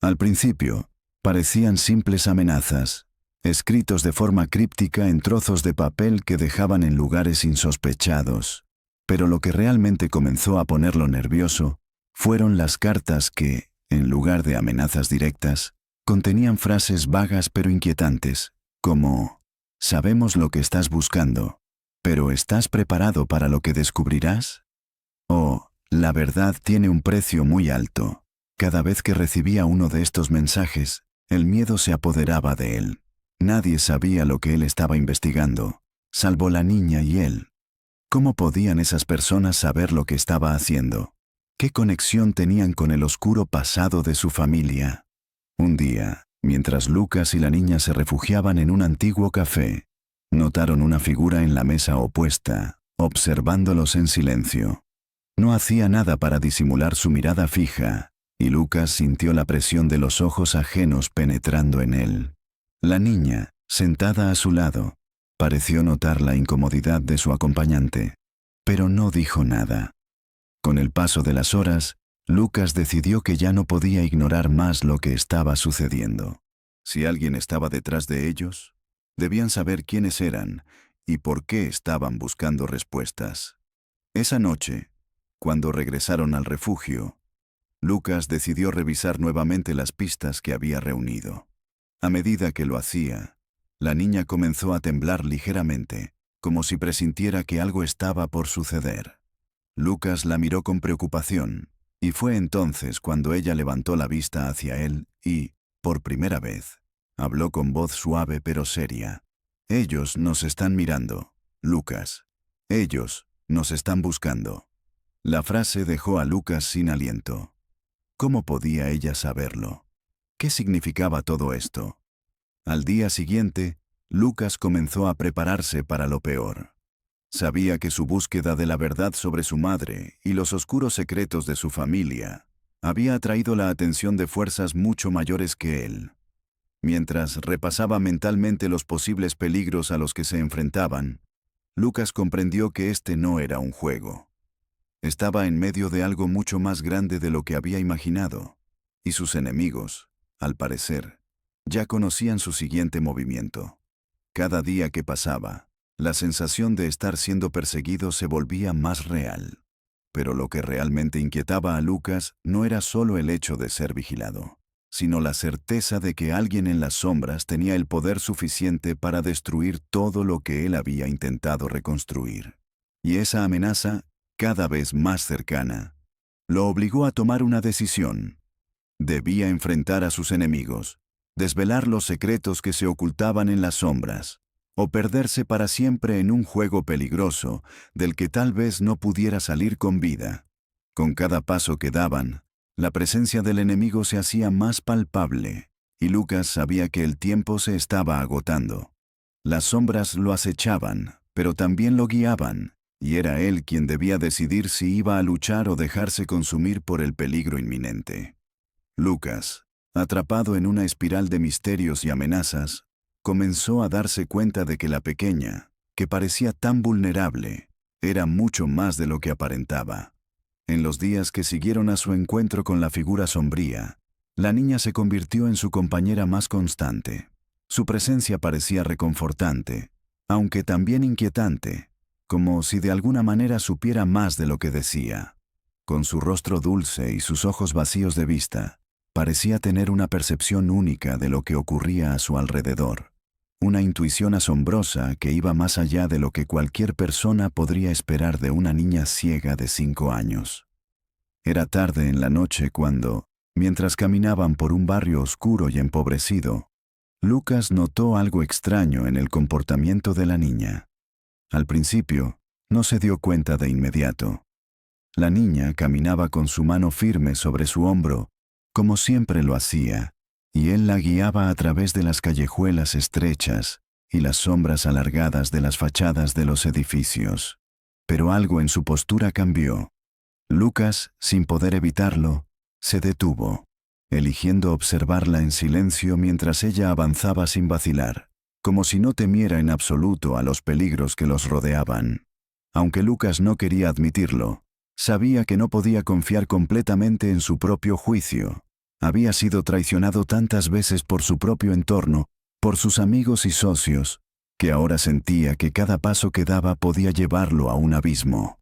Al principio, parecían simples amenazas, escritos de forma críptica en trozos de papel que dejaban en lugares insospechados. Pero lo que realmente comenzó a ponerlo nervioso fueron las cartas que, en lugar de amenazas directas, contenían frases vagas pero inquietantes, como: «Sabemos lo que estás buscando, pero ¿estás preparado para lo que descubrirás?». O «La verdad tiene un precio muy alto». Cada vez que recibía uno de estos mensajes, el miedo se apoderaba de él. Nadie sabía lo que él estaba investigando, salvo la niña y él. ¿Cómo podían esas personas saber lo que estaba haciendo? ¿Qué conexión tenían con el oscuro pasado de su familia? Un día, mientras Lucas y la niña se refugiaban en un antiguo café, notaron una figura en la mesa opuesta, observándolos en silencio. No hacía nada para disimular su mirada fija, y Lucas sintió la presión de los ojos ajenos penetrando en él. La niña, sentada a su lado, pareció notar la incomodidad de su acompañante, pero no dijo nada. Con el paso de las horas, Lucas decidió que ya no podía ignorar más lo que estaba sucediendo. Si alguien estaba detrás de ellos, debían saber quiénes eran y por qué estaban buscando respuestas. Esa noche, cuando regresaron al refugio, Lucas decidió revisar nuevamente las pistas que había reunido. A medida que lo hacía, la niña comenzó a temblar ligeramente, como si presintiera que algo estaba por suceder. Lucas la miró con preocupación, y fue entonces cuando ella levantó la vista hacia él y, por primera vez, habló con voz suave pero seria. «Ellos nos están mirando, Lucas. Ellos nos están buscando». La frase dejó a Lucas sin aliento. ¿Cómo podía ella saberlo? ¿Qué significaba todo esto? Al día siguiente, Lucas comenzó a prepararse para lo peor. Sabía que su búsqueda de la verdad sobre su madre y los oscuros secretos de su familia había atraído la atención de fuerzas mucho mayores que él. Mientras repasaba mentalmente los posibles peligros a los que se enfrentaban, Lucas comprendió que este no era un juego. Estaba en medio de algo mucho más grande de lo que había imaginado, y sus enemigos, al parecer, ya conocían su siguiente movimiento. Cada día que pasaba, la sensación de estar siendo perseguido se volvía más real. Pero lo que realmente inquietaba a Lucas no era solo el hecho de ser vigilado, sino la certeza de que alguien en las sombras tenía el poder suficiente para destruir todo lo que él había intentado reconstruir. Y esa amenaza, cada vez más cercana, lo obligó a tomar una decisión. Debía enfrentar a sus enemigos, desvelar los secretos que se ocultaban en las sombras, o perderse para siempre en un juego peligroso del que tal vez no pudiera salir con vida. Con cada paso que daban, la presencia del enemigo se hacía más palpable, y Lucas sabía que el tiempo se estaba agotando. Las sombras lo acechaban, pero también lo guiaban, y era él quien debía decidir si iba a luchar o dejarse consumir por el peligro inminente. Lucas, atrapado en una espiral de misterios y amenazas, comenzó a darse cuenta de que la pequeña, que parecía tan vulnerable, era mucho más de lo que aparentaba. En los días que siguieron a su encuentro con la figura sombría, la niña se convirtió en su compañera más constante. Su presencia parecía reconfortante, aunque también inquietante, como si de alguna manera supiera más de lo que decía. Con su rostro dulce y sus ojos vacíos de vista, parecía tener una percepción única de lo que ocurría a su alrededor, una intuición asombrosa que iba más allá de lo que cualquier persona podría esperar de una niña ciega de 5 años. Era tarde en la noche cuando, mientras caminaban por un barrio oscuro y empobrecido, Lucas notó algo extraño en el comportamiento de la niña. Al principio, no se dio cuenta de inmediato. La niña caminaba con su mano firme sobre su hombro, como siempre lo hacía, y él la guiaba a través de las callejuelas estrechas y las sombras alargadas de las fachadas de los edificios. Pero algo en su postura cambió. Lucas, sin poder evitarlo, se detuvo, eligiendo observarla en silencio mientras ella avanzaba sin vacilar, como si no temiera en absoluto a los peligros que los rodeaban. Aunque Lucas no quería admitirlo, sabía que no podía confiar completamente en su propio juicio. Había sido traicionado tantas veces por su propio entorno, por sus amigos y socios, que ahora sentía que cada paso que daba podía llevarlo a un abismo.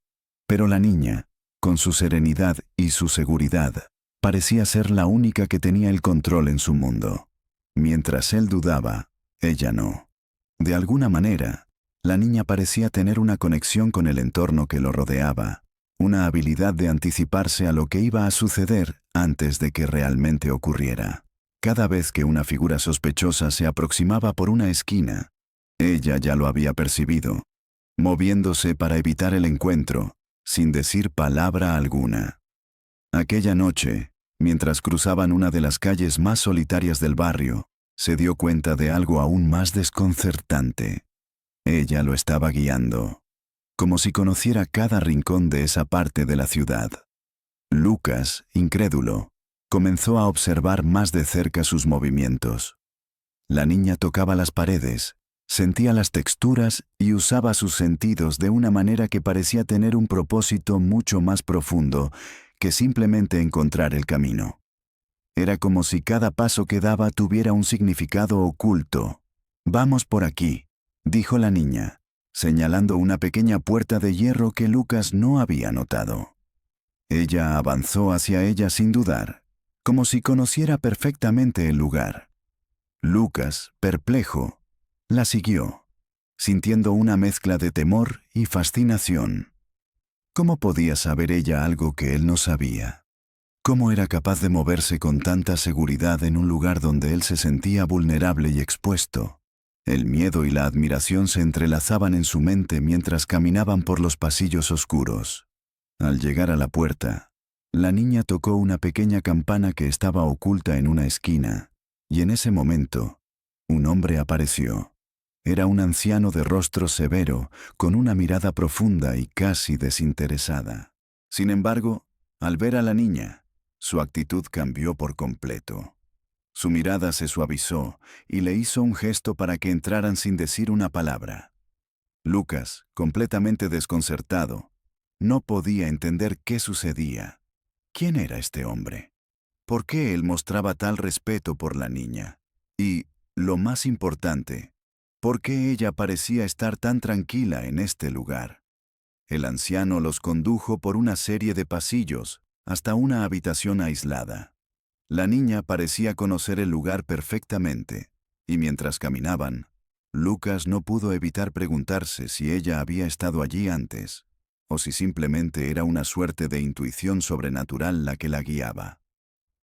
Pero la niña, con su serenidad y su seguridad, parecía ser la única que tenía el control en su mundo. Mientras él dudaba, ella no. De alguna manera, la niña parecía tener una conexión con el entorno que lo rodeaba, una habilidad de anticiparse a lo que iba a suceder antes de que realmente ocurriera. Cada vez que una figura sospechosa se aproximaba por una esquina, ella ya lo había percibido, moviéndose para evitar el encuentro, sin decir palabra alguna. Aquella noche, mientras cruzaban una de las calles más solitarias del barrio, se dio cuenta de algo aún más desconcertante. Ella lo estaba guiando, como si conociera cada rincón de esa parte de la ciudad. Lucas, incrédulo, comenzó a observar más de cerca sus movimientos. La niña tocaba las paredes, sentía las texturas y usaba sus sentidos de una manera que parecía tener un propósito mucho más profundo que simplemente encontrar el camino. Era como si cada paso que daba tuviera un significado oculto. «Vamos por aquí», dijo la niña, señalando una pequeña puerta de hierro que Lucas no había notado. Ella avanzó hacia ella sin dudar, como si conociera perfectamente el lugar. Lucas, perplejo, la siguió, sintiendo una mezcla de temor y fascinación. ¿Cómo podía saber ella algo que él no sabía? ¿Cómo era capaz de moverse con tanta seguridad en un lugar donde él se sentía vulnerable y expuesto? El miedo y la admiración se entrelazaban en su mente mientras caminaban por los pasillos oscuros. Al llegar a la puerta, la niña tocó una pequeña campana que estaba oculta en una esquina, y en ese momento, un hombre apareció. Era un anciano de rostro severo, con una mirada profunda y casi desinteresada. Sin embargo, al ver a la niña, su actitud cambió por completo. Su mirada se suavizó y le hizo un gesto para que entraran sin decir una palabra. Lucas, completamente desconcertado, no podía entender qué sucedía. ¿Quién era este hombre? ¿Por qué él mostraba tal respeto por la niña? Y, lo más importante, ¿por qué ella parecía estar tan tranquila en este lugar? El anciano los condujo por una serie de pasillos hasta una habitación aislada. La niña parecía conocer el lugar perfectamente, y mientras caminaban, Lucas no pudo evitar preguntarse si ella había estado allí antes, o si simplemente era una suerte de intuición sobrenatural la que la guiaba.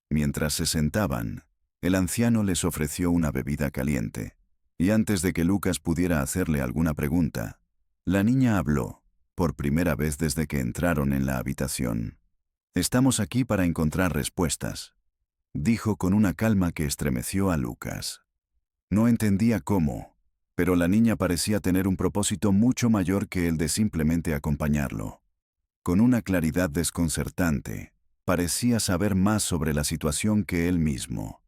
Mientras se sentaban, el anciano les ofreció una bebida caliente, y antes de que Lucas pudiera hacerle alguna pregunta, la niña habló, por primera vez desde que entraron en la habitación. «Estamos aquí para encontrar respuestas», dijo con una calma que estremeció a Lucas. No entendía cómo, pero la niña parecía tener un propósito mucho mayor que el de simplemente acompañarlo. Con una claridad desconcertante, parecía saber más sobre la situación que él mismo.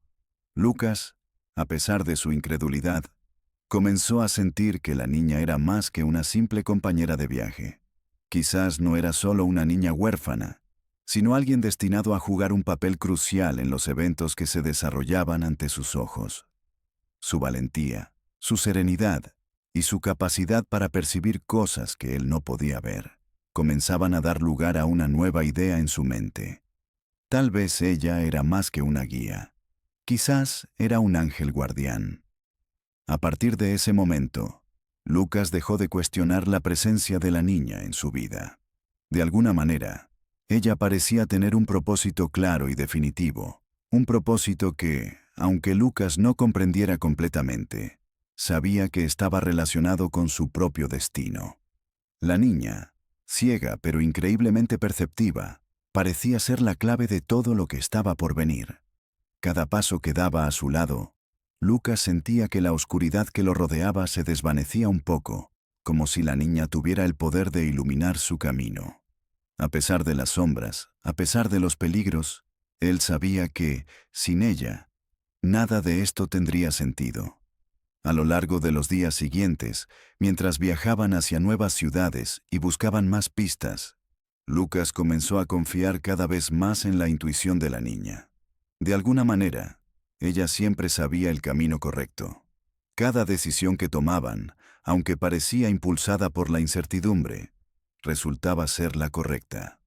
Lucas, a pesar de su incredulidad, comenzó a sentir que la niña era más que una simple compañera de viaje. Quizás no era solo una niña huérfana, sino alguien destinado a jugar un papel crucial en los eventos que se desarrollaban ante sus ojos. Su valentía, su serenidad y su capacidad para percibir cosas que él no podía ver, comenzaban a dar lugar a una nueva idea en su mente. Tal vez ella era más que una guía. Quizás era un ángel guardián. A partir de ese momento, Lucas dejó de cuestionar la presencia de la niña en su vida. De alguna manera, ella parecía tener un propósito claro y definitivo, un propósito que, aunque Lucas no comprendiera completamente, sabía que estaba relacionado con su propio destino. La niña, ciega pero increíblemente perceptiva, parecía ser la clave de todo lo que estaba por venir. Cada paso que daba a su lado, Lucas sentía que la oscuridad que lo rodeaba se desvanecía un poco, como si la niña tuviera el poder de iluminar su camino. A pesar de las sombras, a pesar de los peligros, él sabía que, sin ella, nada de esto tendría sentido. A lo largo de los días siguientes, mientras viajaban hacia nuevas ciudades y buscaban más pistas, Lucas comenzó a confiar cada vez más en la intuición de la niña. De alguna manera, ella siempre sabía el camino correcto. Cada decisión que tomaban, aunque parecía impulsada por la incertidumbre, resultaba ser la correcta.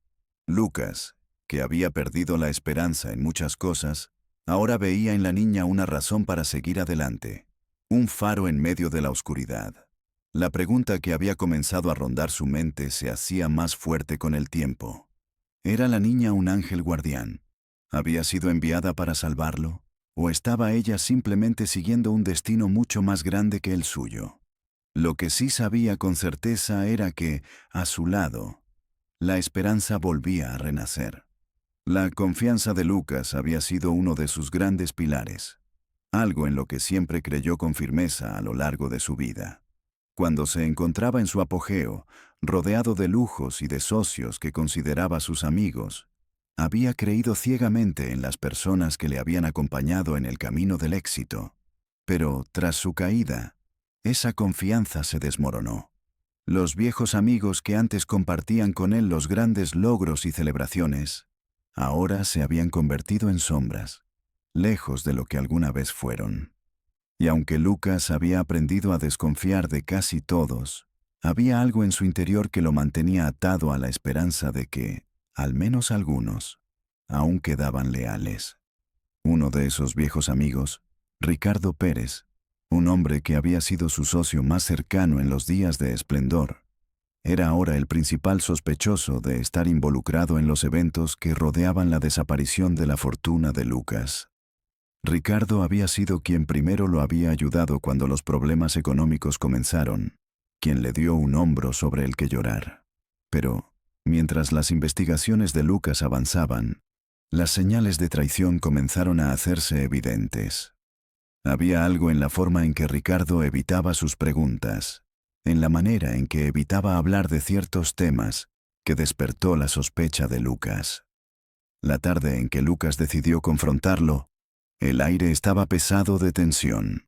Lucas, que había perdido la esperanza en muchas cosas, ahora veía en la niña una razón para seguir adelante, un faro en medio de la oscuridad. La pregunta que había comenzado a rondar su mente se hacía más fuerte con el tiempo. ¿Era la niña un ángel guardián? ¿Había sido enviada para salvarlo? ¿O estaba ella simplemente siguiendo un destino mucho más grande que el suyo? Lo que sí sabía con certeza era que, a su lado, la esperanza volvía a renacer. La confianza de Lucas había sido uno de sus grandes pilares, algo en lo que siempre creyó con firmeza a lo largo de su vida. Cuando se encontraba en su apogeo, rodeado de lujos y de socios que consideraba sus amigos, había creído ciegamente en las personas que le habían acompañado en el camino del éxito. Pero, tras su caída, esa confianza se desmoronó. Los viejos amigos que antes compartían con él los grandes logros y celebraciones, ahora se habían convertido en sombras, lejos de lo que alguna vez fueron. Y aunque Lucas había aprendido a desconfiar de casi todos, había algo en su interior que lo mantenía atado a la esperanza de que, al menos algunos, aún quedaban leales. Uno de esos viejos amigos, Ricardo Pérez, un hombre que había sido su socio más cercano en los días de esplendor, era ahora el principal sospechoso de estar involucrado en los eventos que rodeaban la desaparición de la fortuna de Lucas. Ricardo había sido quien primero lo había ayudado cuando los problemas económicos comenzaron, quien le dio un hombro sobre el que llorar. Pero, mientras las investigaciones de Lucas avanzaban, las señales de traición comenzaron a hacerse evidentes. Había algo en la forma en que Ricardo evitaba sus preguntas, en la manera en que evitaba hablar de ciertos temas, que despertó la sospecha de Lucas. La tarde en que Lucas decidió confrontarlo, el aire estaba pesado de tensión.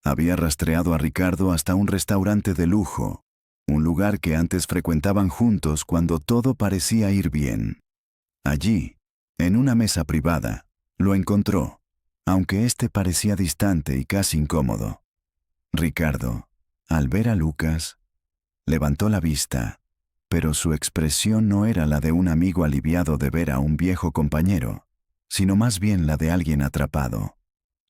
Había rastreado a Ricardo hasta un restaurante de lujo, un lugar que antes frecuentaban juntos cuando todo parecía ir bien. Allí, en una mesa privada, lo encontró, aunque éste parecía distante y casi incómodo. Ricardo, al ver a Lucas, levantó la vista, pero su expresión no era la de un amigo aliviado de ver a un viejo compañero, sino más bien la de alguien atrapado.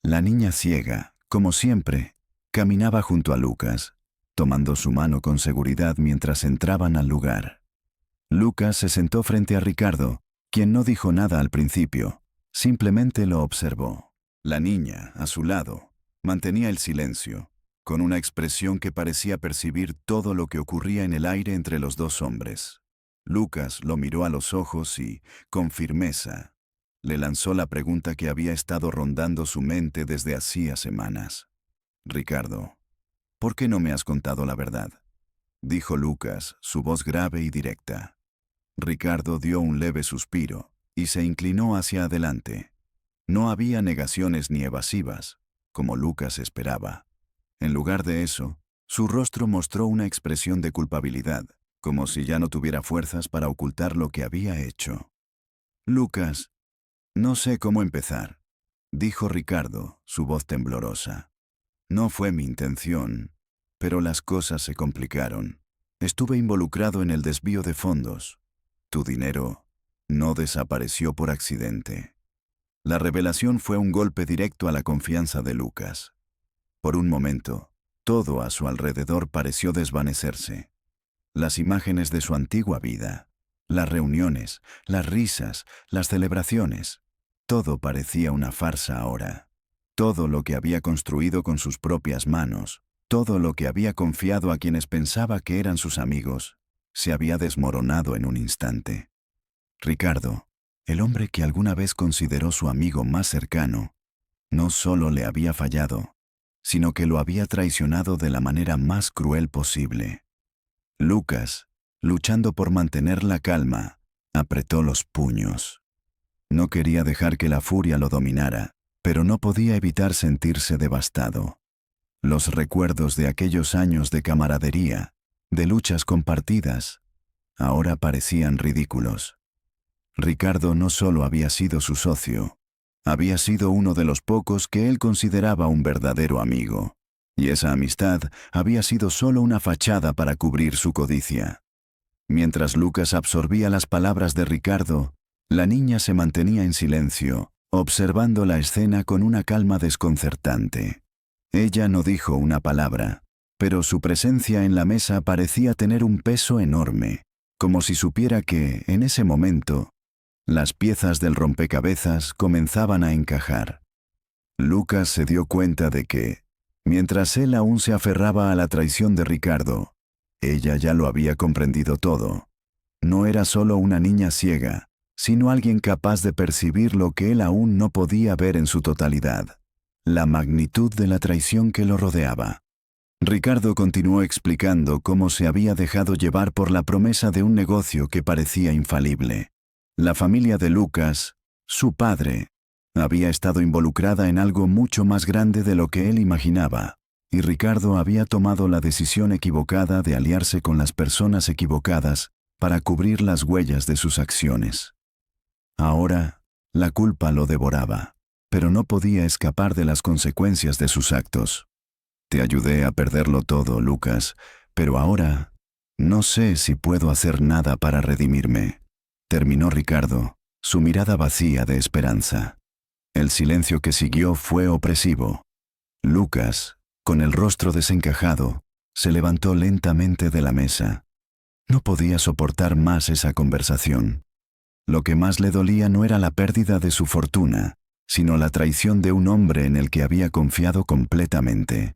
La niña ciega, como siempre, caminaba junto a Lucas, tomando su mano con seguridad mientras entraban al lugar. Lucas se sentó frente a Ricardo, quien no dijo nada al principio, simplemente lo observó. La niña, a su lado, mantenía el silencio, con una expresión que parecía percibir todo lo que ocurría en el aire entre los dos hombres. Lucas lo miró a los ojos y, con firmeza, le lanzó la pregunta que había estado rondando su mente desde hacía semanas. «Ricardo, ¿por qué no me has contado la verdad?», dijo Lucas, su voz grave y directa. Ricardo dio un leve suspiro y se inclinó hacia adelante. No había negaciones ni evasivas, como Lucas esperaba. En lugar de eso, su rostro mostró una expresión de culpabilidad, como si ya no tuviera fuerzas para ocultar lo que había hecho. «Lucas, no sé cómo empezar», dijo Ricardo, su voz temblorosa. «No fue mi intención, pero las cosas se complicaron. Estuve involucrado en el desvío de fondos. Tu dinero no desapareció por accidente». La revelación fue un golpe directo a la confianza de Lucas. Por un momento, todo a su alrededor pareció desvanecerse. Las imágenes de su antigua vida, las reuniones, las risas, las celebraciones, todo parecía una farsa ahora. Todo lo que había construido con sus propias manos, todo lo que había confiado a quienes pensaba que eran sus amigos, se había desmoronado en un instante. «Ricardo, El hombre que alguna vez consideró su amigo más cercano, no solo le había fallado, sino que lo había traicionado de la manera más cruel posible. Lucas, luchando por mantener la calma, apretó los puños. No quería dejar que la furia lo dominara, pero no podía evitar sentirse devastado. Los recuerdos de aquellos años de camaradería, de luchas compartidas, ahora parecían ridículos. Ricardo no solo había sido su socio, había sido uno de los pocos que él consideraba un verdadero amigo, y esa amistad había sido solo una fachada para cubrir su codicia. Mientras Lucas absorbía las palabras de Ricardo, la niña se mantenía en silencio, observando la escena con una calma desconcertante. Ella no dijo una palabra, pero su presencia en la mesa parecía tener un peso enorme, como si supiera que, en ese momento, las piezas del rompecabezas comenzaban a encajar. Lucas se dio cuenta de que, mientras él aún se aferraba a la traición de Ricardo, ella ya lo había comprendido todo. No era solo una niña ciega, sino alguien capaz de percibir lo que él aún no podía ver en su totalidad, la magnitud de la traición que lo rodeaba. Ricardo continuó explicando cómo se había dejado llevar por la promesa de un negocio que parecía infalible. La familia de Lucas, su padre, había estado involucrada en algo mucho más grande de lo que él imaginaba, y Ricardo había tomado la decisión equivocada de aliarse con las personas equivocadas para cubrir las huellas de sus acciones. Ahora, la culpa lo devoraba, pero no podía escapar de las consecuencias de sus actos. Te ayudé a perderlo todo, Lucas, pero ahora no sé si puedo hacer nada para redimirme. Terminó Ricardo, su mirada vacía de esperanza. El silencio que siguió fue opresivo. Lucas, con el rostro desencajado, se levantó lentamente de la mesa. No podía soportar más esa conversación. Lo que más le dolía no era la pérdida de su fortuna, sino la traición de un hombre en el que había confiado completamente.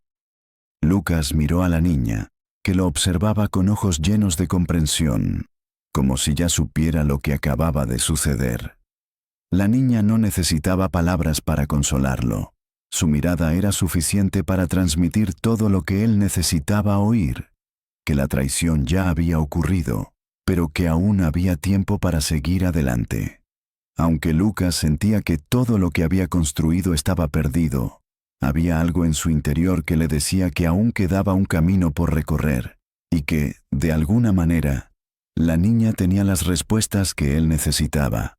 Lucas miró a la niña, que lo observaba con ojos llenos de comprensión, como si ya supiera lo que acababa de suceder. La niña no necesitaba palabras para consolarlo. Su mirada era suficiente para transmitir todo lo que él necesitaba oír, que la traición ya había ocurrido, pero que aún había tiempo para seguir adelante. Aunque Lucas sentía que todo lo que había construido estaba perdido, había algo en su interior que le decía que aún quedaba un camino por recorrer, y que, de alguna manera, la niña tenía las respuestas que él necesitaba.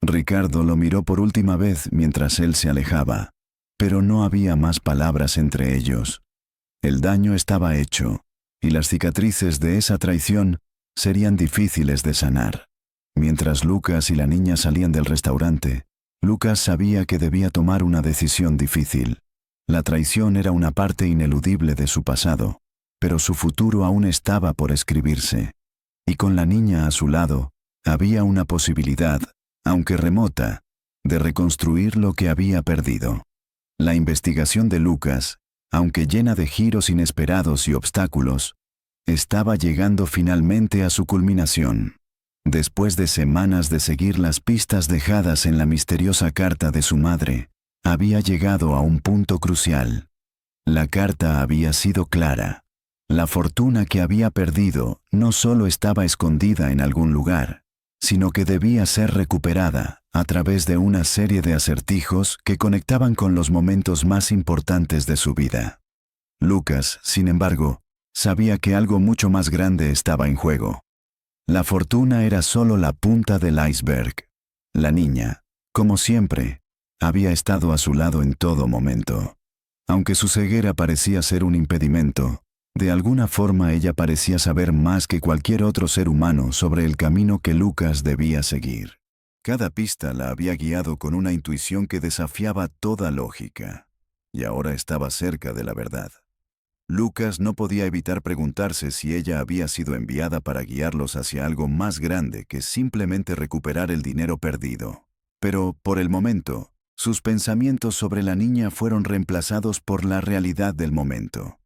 Ricardo lo miró por última vez mientras él se alejaba, pero no había más palabras entre ellos. El daño estaba hecho, y las cicatrices de esa traición serían difíciles de sanar. Mientras Lucas y la niña salían del restaurante, Lucas sabía que debía tomar una decisión difícil. La traición era una parte ineludible de su pasado, pero su futuro aún estaba por escribirse. Y con la niña a su lado, había una posibilidad, aunque remota, de reconstruir lo que había perdido. La investigación de Lucas, aunque llena de giros inesperados y obstáculos, estaba llegando finalmente a su culminación. Después de semanas de seguir las pistas dejadas en la misteriosa carta de su madre, había llegado a un punto crucial. La carta había sido clara. La fortuna que había perdido no solo estaba escondida en algún lugar, sino que debía ser recuperada a través de una serie de acertijos que conectaban con los momentos más importantes de su vida. Lucas, sin embargo, sabía que algo mucho más grande estaba en juego. La fortuna era solo la punta del iceberg. La niña, como siempre, había estado a su lado en todo momento. Aunque su ceguera parecía ser un impedimento, de alguna forma ella parecía saber más que cualquier otro ser humano sobre el camino que Lucas debía seguir. Cada pista la había guiado con una intuición que desafiaba toda lógica, y ahora estaba cerca de la verdad. Lucas no podía evitar preguntarse si ella había sido enviada para guiarlos hacia algo más grande que simplemente recuperar el dinero perdido. Pero, por el momento, sus pensamientos sobre la niña fueron reemplazados por la realidad del momento.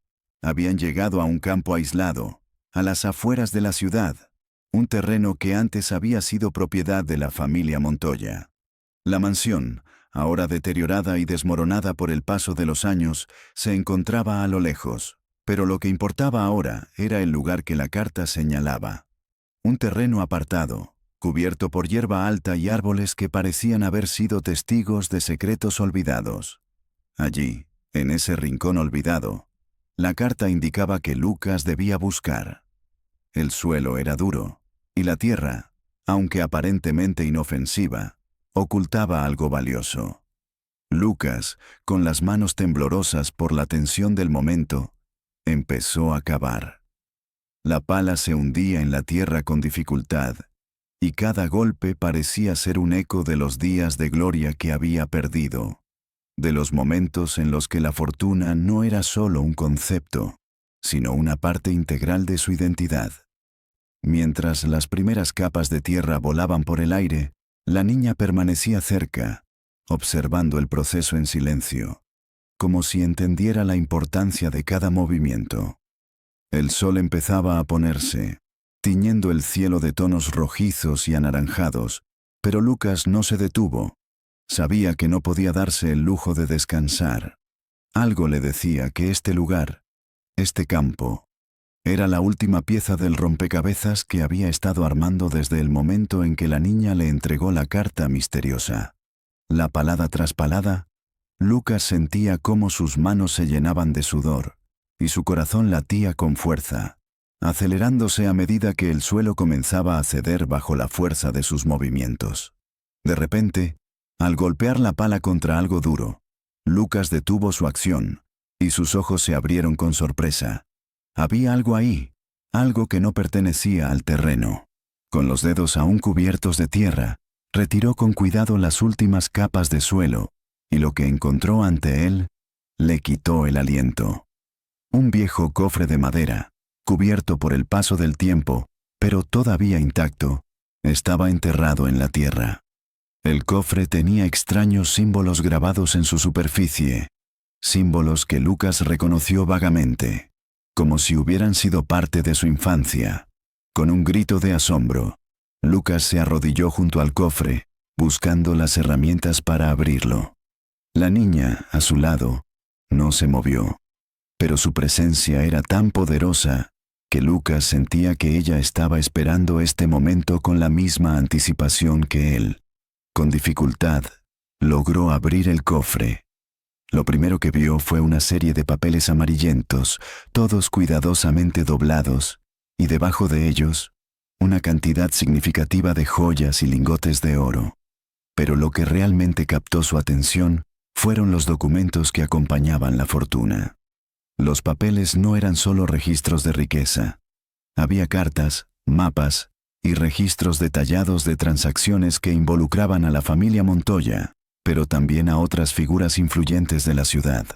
Habían llegado a un campo aislado, a las afueras de la ciudad, un terreno que antes había sido propiedad de la familia Montoya. La mansión, ahora deteriorada y desmoronada por el paso de los años, se encontraba a lo lejos, pero lo que importaba ahora era el lugar que la carta señalaba. Un terreno apartado, cubierto por hierba alta y árboles que parecían haber sido testigos de secretos olvidados. Allí, en ese rincón olvidado, la carta indicaba que Lucas debía buscar. El suelo era duro, y la tierra, aunque aparentemente inofensiva, ocultaba algo valioso. Lucas, con las manos temblorosas por la tensión del momento, empezó a cavar. La pala se hundía en la tierra con dificultad, y cada golpe parecía ser un eco de los días de gloria que había perdido, de los momentos en los que la fortuna no era solo un concepto, sino una parte integral de su identidad. Mientras las primeras capas de tierra volaban por el aire, la niña permanecía cerca, observando el proceso en silencio, como si entendiera la importancia de cada movimiento. El sol empezaba a ponerse, tiñendo el cielo de tonos rojizos y anaranjados, pero Lucas no se detuvo. Sabía que no podía darse el lujo de descansar. Algo le decía que este lugar, este campo, era la última pieza del rompecabezas que había estado armando desde el momento en que la niña le entregó la carta misteriosa. La palada tras palada, Lucas sentía cómo sus manos se llenaban de sudor, y su corazón latía con fuerza, acelerándose a medida que el suelo comenzaba a ceder bajo la fuerza de sus movimientos. De repente, al golpear la pala contra algo duro, Lucas detuvo su acción, y sus ojos se abrieron con sorpresa. Había algo ahí, algo que no pertenecía al terreno. Con los dedos aún cubiertos de tierra, retiró con cuidado las últimas capas de suelo, y lo que encontró ante él, le quitó el aliento. Un viejo cofre de madera, cubierto por el paso del tiempo, pero todavía intacto, estaba enterrado en la tierra. El cofre tenía extraños símbolos grabados en su superficie, símbolos que Lucas reconoció vagamente, como si hubieran sido parte de su infancia. Con un grito de asombro, Lucas se arrodilló junto al cofre, buscando las herramientas para abrirlo. La niña, a su lado, no se movió, pero su presencia era tan poderosa que Lucas sentía que ella estaba esperando este momento con la misma anticipación que él. Con dificultad, logró abrir el cofre. Lo primero que vio fue una serie de papeles amarillentos, todos cuidadosamente doblados, y debajo de ellos, una cantidad significativa de joyas y lingotes de oro. Pero lo que realmente captó su atención fueron los documentos que acompañaban la fortuna. Los papeles no eran solo registros de riqueza. Había cartas, mapas y registros detallados de transacciones que involucraban a la familia Montoya, pero también a otras figuras influyentes de la ciudad.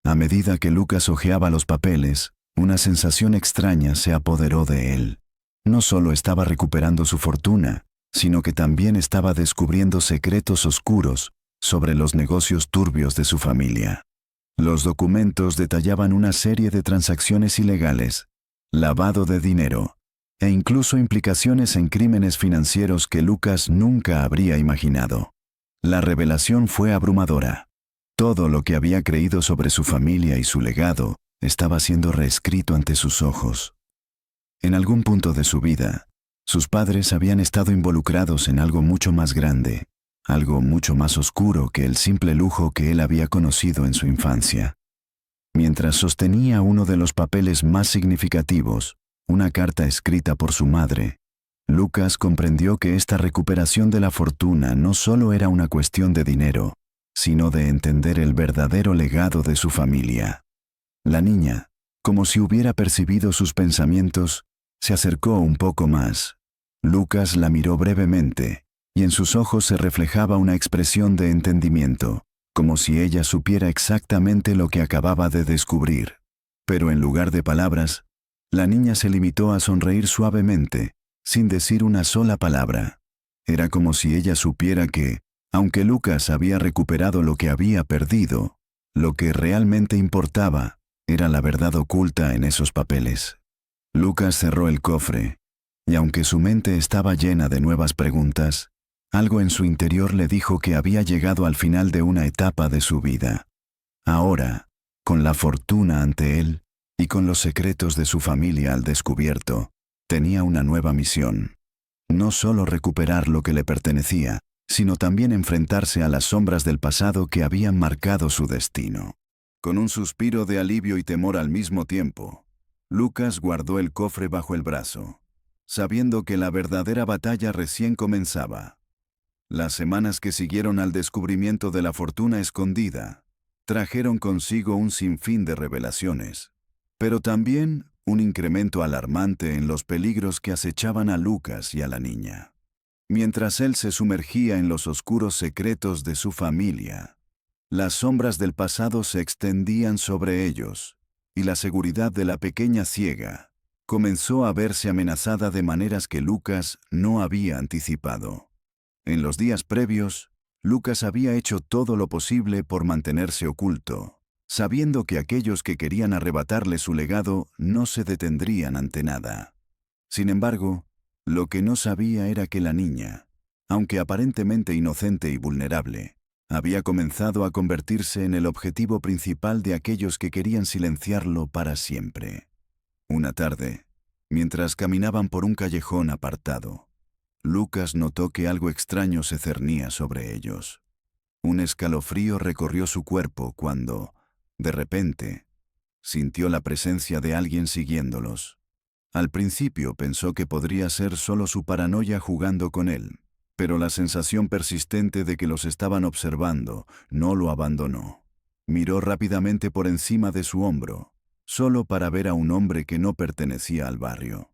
A medida que Lucas hojeaba los papeles, una sensación extraña se apoderó de él. No solo estaba recuperando su fortuna, sino que también estaba descubriendo secretos oscuros sobre los negocios turbios de su familia. Los documentos detallaban una serie de transacciones ilegales, lavado de dinero, e incluso implicaciones en crímenes financieros que Lucas nunca habría imaginado. La revelación fue abrumadora. Todo lo que había creído sobre su familia y su legado estaba siendo reescrito ante sus ojos. En algún punto de su vida, sus padres habían estado involucrados en algo mucho más grande, algo mucho más oscuro que el simple lujo que él había conocido en su infancia. Mientras sostenía uno de los papeles más significativos, una carta escrita por su madre, Lucas comprendió que esta recuperación de la fortuna no solo era una cuestión de dinero, sino de entender el verdadero legado de su familia. La niña, como si hubiera percibido sus pensamientos, se acercó un poco más. Lucas la miró brevemente, y en sus ojos se reflejaba una expresión de entendimiento, como si ella supiera exactamente lo que acababa de descubrir. Pero en lugar de palabras, la niña se limitó a sonreír suavemente, sin decir una sola palabra. Era como si ella supiera que, aunque Lucas había recuperado lo que había perdido, lo que realmente importaba era la verdad oculta en esos papeles. Lucas cerró el cofre. Y aunque su mente estaba llena de nuevas preguntas, algo en su interior le dijo que había llegado al final de una etapa de su vida. Ahora, con la fortuna ante él y con los secretos de su familia al descubierto, tenía una nueva misión. No solo recuperar lo que le pertenecía, sino también enfrentarse a las sombras del pasado que habían marcado su destino. Con un suspiro de alivio y temor al mismo tiempo, Lucas guardó el cofre bajo el brazo, sabiendo que la verdadera batalla recién comenzaba. Las semanas que siguieron al descubrimiento de la fortuna escondida trajeron consigo un sinfín de revelaciones, pero también un incremento alarmante en los peligros que acechaban a Lucas y a la niña. Mientras él se sumergía en los oscuros secretos de su familia, las sombras del pasado se extendían sobre ellos, y la seguridad de la pequeña ciega comenzó a verse amenazada de maneras que Lucas no había anticipado. En los días previos, Lucas había hecho todo lo posible por mantenerse oculto, sabiendo que aquellos que querían arrebatarle su legado no se detendrían ante nada. Sin embargo, lo que no sabía era que la niña, aunque aparentemente inocente y vulnerable, había comenzado a convertirse en el objetivo principal de aquellos que querían silenciarlo para siempre. Una tarde, mientras caminaban por un callejón apartado, Lucas notó que algo extraño se cernía sobre ellos. Un escalofrío recorrió su cuerpo cuando, de repente, sintió la presencia de alguien siguiéndolos. Al principio pensó que podría ser solo su paranoia jugando con él, pero la sensación persistente de que los estaban observando no lo abandonó. Miró rápidamente por encima de su hombro, solo para ver a un hombre que no pertenecía al barrio.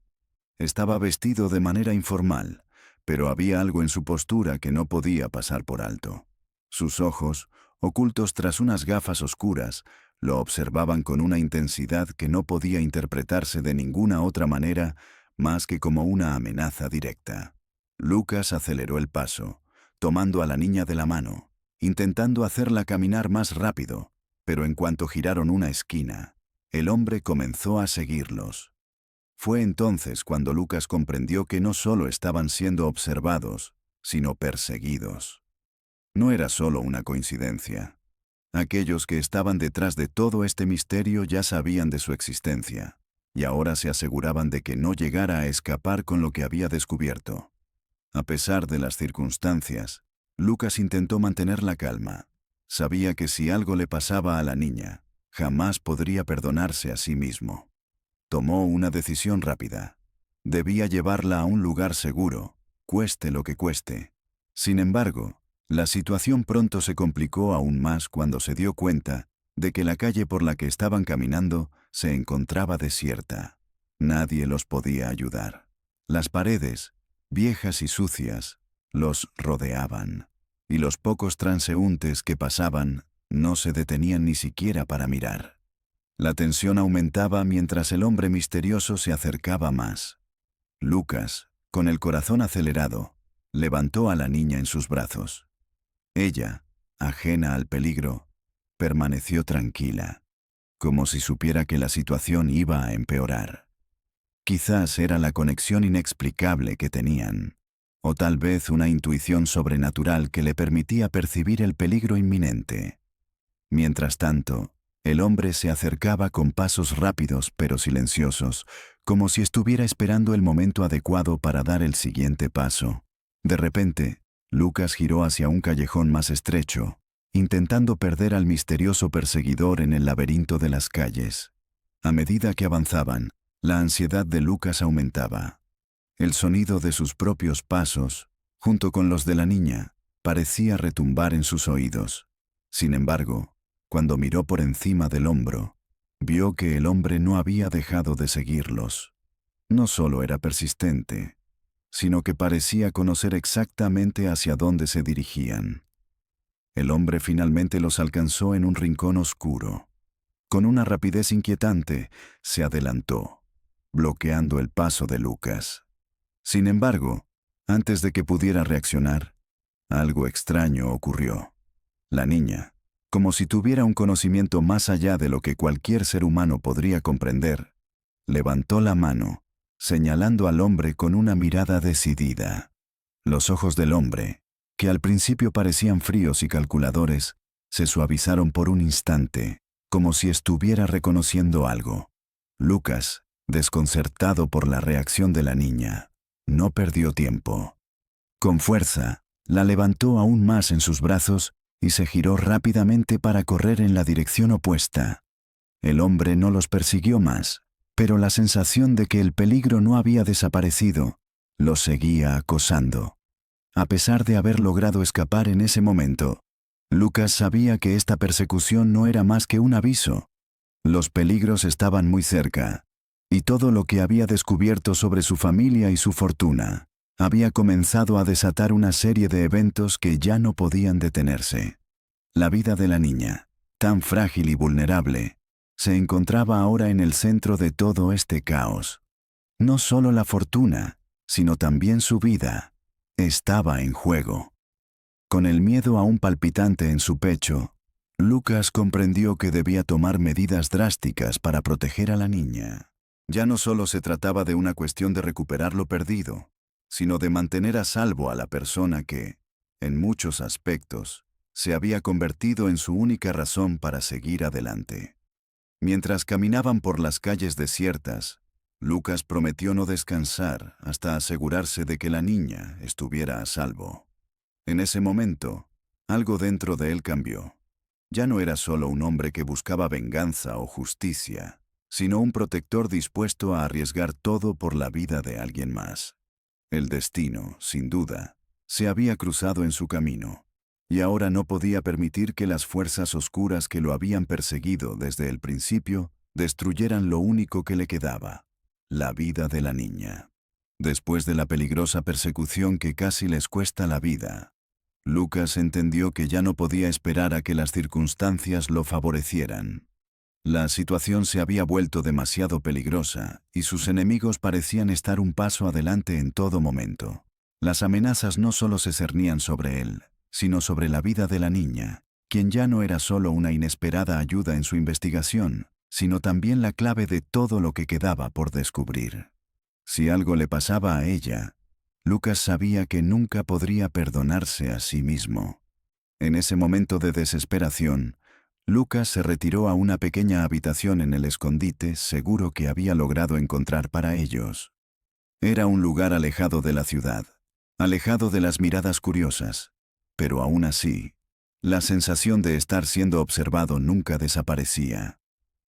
Estaba vestido de manera informal, pero había algo en su postura que no podía pasar por alto. Sus ojos, ocultos tras unas gafas oscuras, lo observaban con una intensidad que no podía interpretarse de ninguna otra manera más que como una amenaza directa. Lucas aceleró el paso, tomando a la niña de la mano, intentando hacerla caminar más rápido, pero en cuanto giraron una esquina, el hombre comenzó a seguirlos. Fue entonces cuando Lucas comprendió que no solo estaban siendo observados, sino perseguidos. No era solo una coincidencia. Aquellos que estaban detrás de todo este misterio ya sabían de su existencia, y ahora se aseguraban de que no llegara a escapar con lo que había descubierto. A pesar de las circunstancias, Lucas intentó mantener la calma. Sabía que si algo le pasaba a la niña, jamás podría perdonarse a sí mismo. Tomó una decisión rápida. Debía llevarla a un lugar seguro, cueste lo que cueste. Sin embargo, la situación pronto se complicó aún más cuando se dio cuenta de que la calle por la que estaban caminando se encontraba desierta. Nadie los podía ayudar. Las paredes, viejas y sucias, los rodeaban, y los pocos transeúntes que pasaban no se detenían ni siquiera para mirar. La tensión aumentaba mientras el hombre misterioso se acercaba más. Lucas, con el corazón acelerado, levantó a la niña en sus brazos. Ella, ajena al peligro, permaneció tranquila, como si supiera que la situación iba a empeorar. Quizás era la conexión inexplicable que tenían, o tal vez una intuición sobrenatural que le permitía percibir el peligro inminente. Mientras tanto, el hombre se acercaba con pasos rápidos pero silenciosos, como si estuviera esperando el momento adecuado para dar el siguiente paso. De repente, Lucas giró hacia un callejón más estrecho, intentando perder al misterioso perseguidor en el laberinto de las calles. A medida que avanzaban, la ansiedad de Lucas aumentaba. El sonido de sus propios pasos, junto con los de la niña, parecía retumbar en sus oídos. Sin embargo, cuando miró por encima del hombro, vio que el hombre no había dejado de seguirlos. No solo era persistente, sino que parecía conocer exactamente hacia dónde se dirigían. El hombre finalmente los alcanzó en un rincón oscuro. Con una rapidez inquietante, se adelantó, bloqueando el paso de Lucas. Sin embargo, antes de que pudiera reaccionar, algo extraño ocurrió. La niña, como si tuviera un conocimiento más allá de lo que cualquier ser humano podría comprender, levantó la mano señalando al hombre con una mirada decidida. Los ojos del hombre, que al principio parecían fríos y calculadores, se suavizaron por un instante, como si estuviera reconociendo algo. Lucas, desconcertado por la reacción de la niña, no perdió tiempo. Con fuerza, la levantó aún más en sus brazos y se giró rápidamente para correr en la dirección opuesta. El hombre no los persiguió más, pero la sensación de que el peligro no había desaparecido los seguía acosando. A pesar de haber logrado escapar en ese momento, Lucas sabía que esta persecución no era más que un aviso. Los peligros estaban muy cerca, y todo lo que había descubierto sobre su familia y su fortuna había comenzado a desatar una serie de eventos que ya no podían detenerse. La vida de la niña, tan frágil y vulnerable, se encontraba ahora en el centro de todo este caos. No solo la fortuna, sino también su vida, estaba en juego. Con el miedo aún palpitante en su pecho, Lucas comprendió que debía tomar medidas drásticas para proteger a la niña. Ya no solo se trataba de una cuestión de recuperar lo perdido, sino de mantener a salvo a la persona que, en muchos aspectos, se había convertido en su única razón para seguir adelante. Mientras caminaban por las calles desiertas, Lucas prometió no descansar hasta asegurarse de que la niña estuviera a salvo. En ese momento, algo dentro de él cambió. Ya no era solo un hombre que buscaba venganza o justicia, sino un protector dispuesto a arriesgar todo por la vida de alguien más. El destino, sin duda, se había cruzado en su camino, y ahora no podía permitir que las fuerzas oscuras que lo habían perseguido desde el principio destruyeran lo único que le quedaba, la vida de la niña. Después de la peligrosa persecución que casi les cuesta la vida, Lucas entendió que ya no podía esperar a que las circunstancias lo favorecieran. La situación se había vuelto demasiado peligrosa y sus enemigos parecían estar un paso adelante en todo momento. Las amenazas no solo se cernían sobre él, sino sobre la vida de la niña, quien ya no era solo una inesperada ayuda en su investigación, sino también la clave de todo lo que quedaba por descubrir. Si algo le pasaba a ella, Lucas sabía que nunca podría perdonarse a sí mismo. En ese momento de desesperación, Lucas se retiró a una pequeña habitación en el escondite seguro que había logrado encontrar para ellos. Era un lugar alejado de la ciudad, alejado de las miradas curiosas, pero aún así, la sensación de estar siendo observado nunca desaparecía.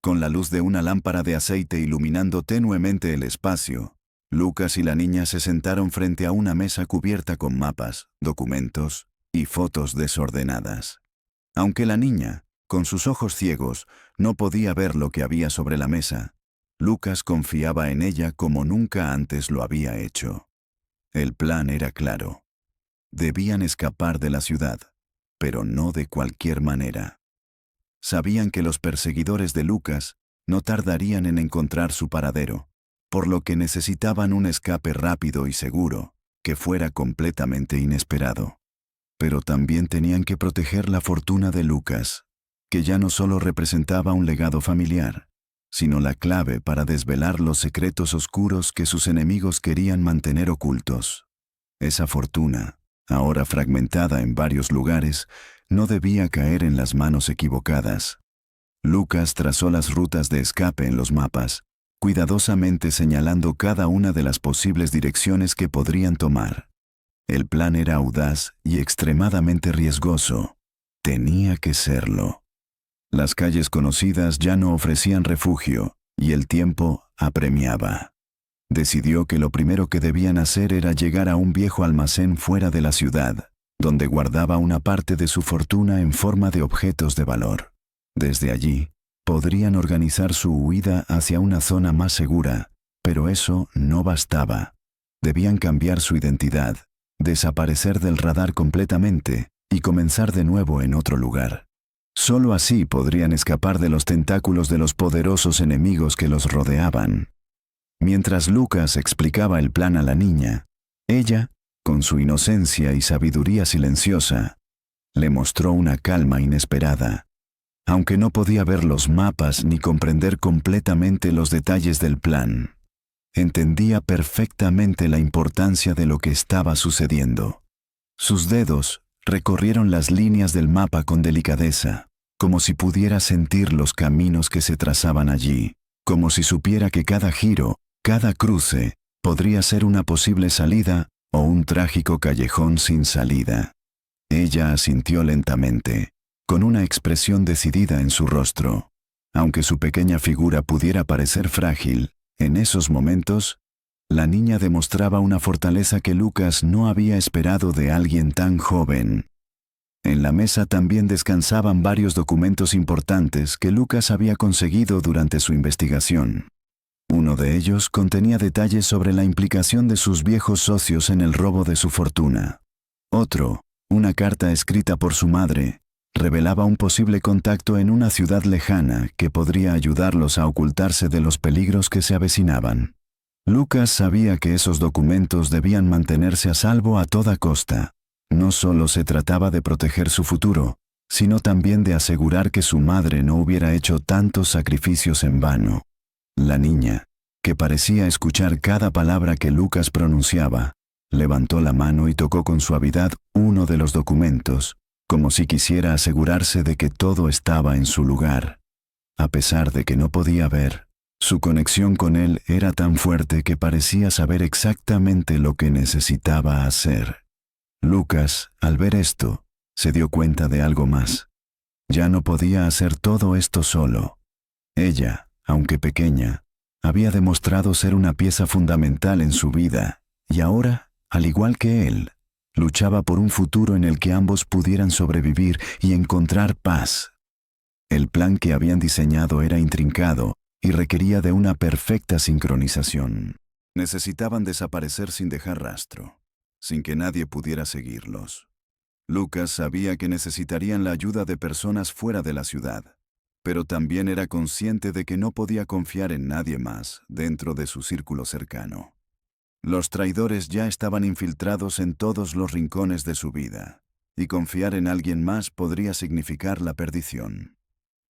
Con la luz de una lámpara de aceite iluminando tenuemente el espacio, Lucas y la niña se sentaron frente a una mesa cubierta con mapas, documentos y fotos desordenadas. Aunque la niña, con sus ojos ciegos, no podía ver lo que había sobre la mesa, Lucas confiaba en ella como nunca antes lo había hecho. El plan era claro. Debían escapar de la ciudad, pero no de cualquier manera. Sabían que los perseguidores de Lucas no tardarían en encontrar su paradero, por lo que necesitaban un escape rápido y seguro, que fuera completamente inesperado. Pero también tenían que proteger la fortuna de Lucas, que ya no solo representaba un legado familiar, sino la clave para desvelar los secretos oscuros que sus enemigos querían mantener ocultos. Esa fortuna, ahora fragmentada en varios lugares, no debía caer en las manos equivocadas. Lucas trazó las rutas de escape en los mapas, cuidadosamente señalando cada una de las posibles direcciones que podrían tomar. El plan era audaz y extremadamente riesgoso. Tenía que serlo. Las calles conocidas ya no ofrecían refugio, y el tiempo apremiaba. Decidió que lo primero que debían hacer era llegar a un viejo almacén fuera de la ciudad, donde guardaba una parte de su fortuna en forma de objetos de valor. Desde allí, podrían organizar su huida hacia una zona más segura, pero eso no bastaba. Debían cambiar su identidad, desaparecer del radar completamente y comenzar de nuevo en otro lugar. Solo así podrían escapar de los tentáculos de los poderosos enemigos que los rodeaban. Mientras Lucas explicaba el plan a la niña, ella, con su inocencia y sabiduría silenciosa, le mostró una calma inesperada. Aunque no podía ver los mapas ni comprender completamente los detalles del plan, Entendía perfectamente la importancia de lo que estaba sucediendo. Sus dedos recorrieron las líneas del mapa con delicadeza, como si pudiera sentir los caminos que se trazaban allí, como si supiera que cada giro, cada cruce, podría ser una posible salida o un trágico callejón sin salida. Ella asintió lentamente, con una expresión decidida en su rostro. Aunque su pequeña figura pudiera parecer frágil, en esos momentos, la niña demostraba una fortaleza que Lucas no había esperado de alguien tan joven. En la mesa también descansaban varios documentos importantes que Lucas había conseguido durante su investigación. Uno de ellos contenía detalles sobre la implicación de sus viejos socios en el robo de su fortuna. Otro, una carta escrita por su madre, revelaba un posible contacto en una ciudad lejana que podría ayudarlos a ocultarse de los peligros que se avecinaban. Lucas sabía que esos documentos debían mantenerse a salvo a toda costa. No solo se trataba de proteger su futuro, sino también de asegurar que su madre no hubiera hecho tantos sacrificios en vano. La niña, que parecía escuchar cada palabra que Lucas pronunciaba, levantó la mano y tocó con suavidad uno de los documentos, como si quisiera asegurarse de que todo estaba en su lugar. A pesar de que no podía ver, su conexión con él era tan fuerte que parecía saber exactamente lo que necesitaba hacer. Lucas, al ver esto, se dio cuenta de algo más. Ya no podía hacer todo esto solo. Ella, aunque pequeña, había demostrado ser una pieza fundamental en su vida, y ahora, al igual que él, luchaba por un futuro en el que ambos pudieran sobrevivir y encontrar paz. El plan que habían diseñado era intrincado y requería de una perfecta sincronización. Necesitaban desaparecer sin dejar rastro, sin que nadie pudiera seguirlos. Lucas sabía que necesitarían la ayuda de personas fuera de la ciudad, pero también era consciente de que no podía confiar en nadie más dentro de su círculo cercano. Los traidores ya estaban infiltrados en todos los rincones de su vida, y confiar en alguien más podría significar la perdición.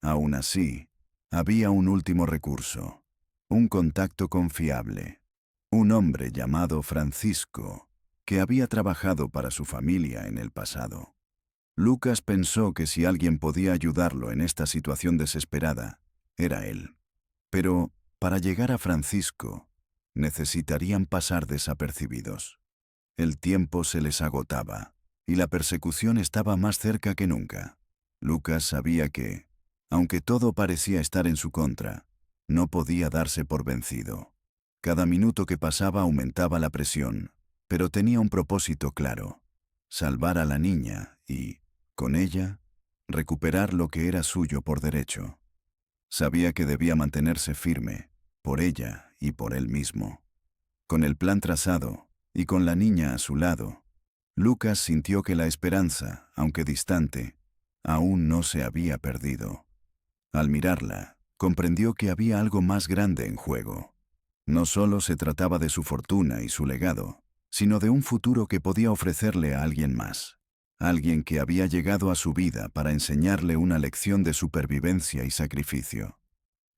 Aún así, había un último recurso, un contacto confiable, un hombre llamado Francisco, que había trabajado para su familia en el pasado. Lucas pensó que si alguien podía ayudarlo en esta situación desesperada, era él. Pero, para llegar a Francisco, necesitarían pasar desapercibidos. El tiempo se les agotaba, y la persecución estaba más cerca que nunca. Lucas sabía que, aunque todo parecía estar en su contra, no podía darse por vencido. Cada minuto que pasaba aumentaba la presión, pero tenía un propósito claro: salvar a la niña y, con ella, recuperar lo que era suyo por derecho. Sabía que debía mantenerse firme, por ella y por él mismo. Con el plan trazado, y con la niña a su lado, Lucas sintió que la esperanza, aunque distante, aún no se había perdido. Al mirarla, comprendió que había algo más grande en juego. No solo se trataba de su fortuna y su legado, sino de un futuro que podía ofrecerle a alguien más. Alguien que había llegado a su vida para enseñarle una lección de supervivencia y sacrificio.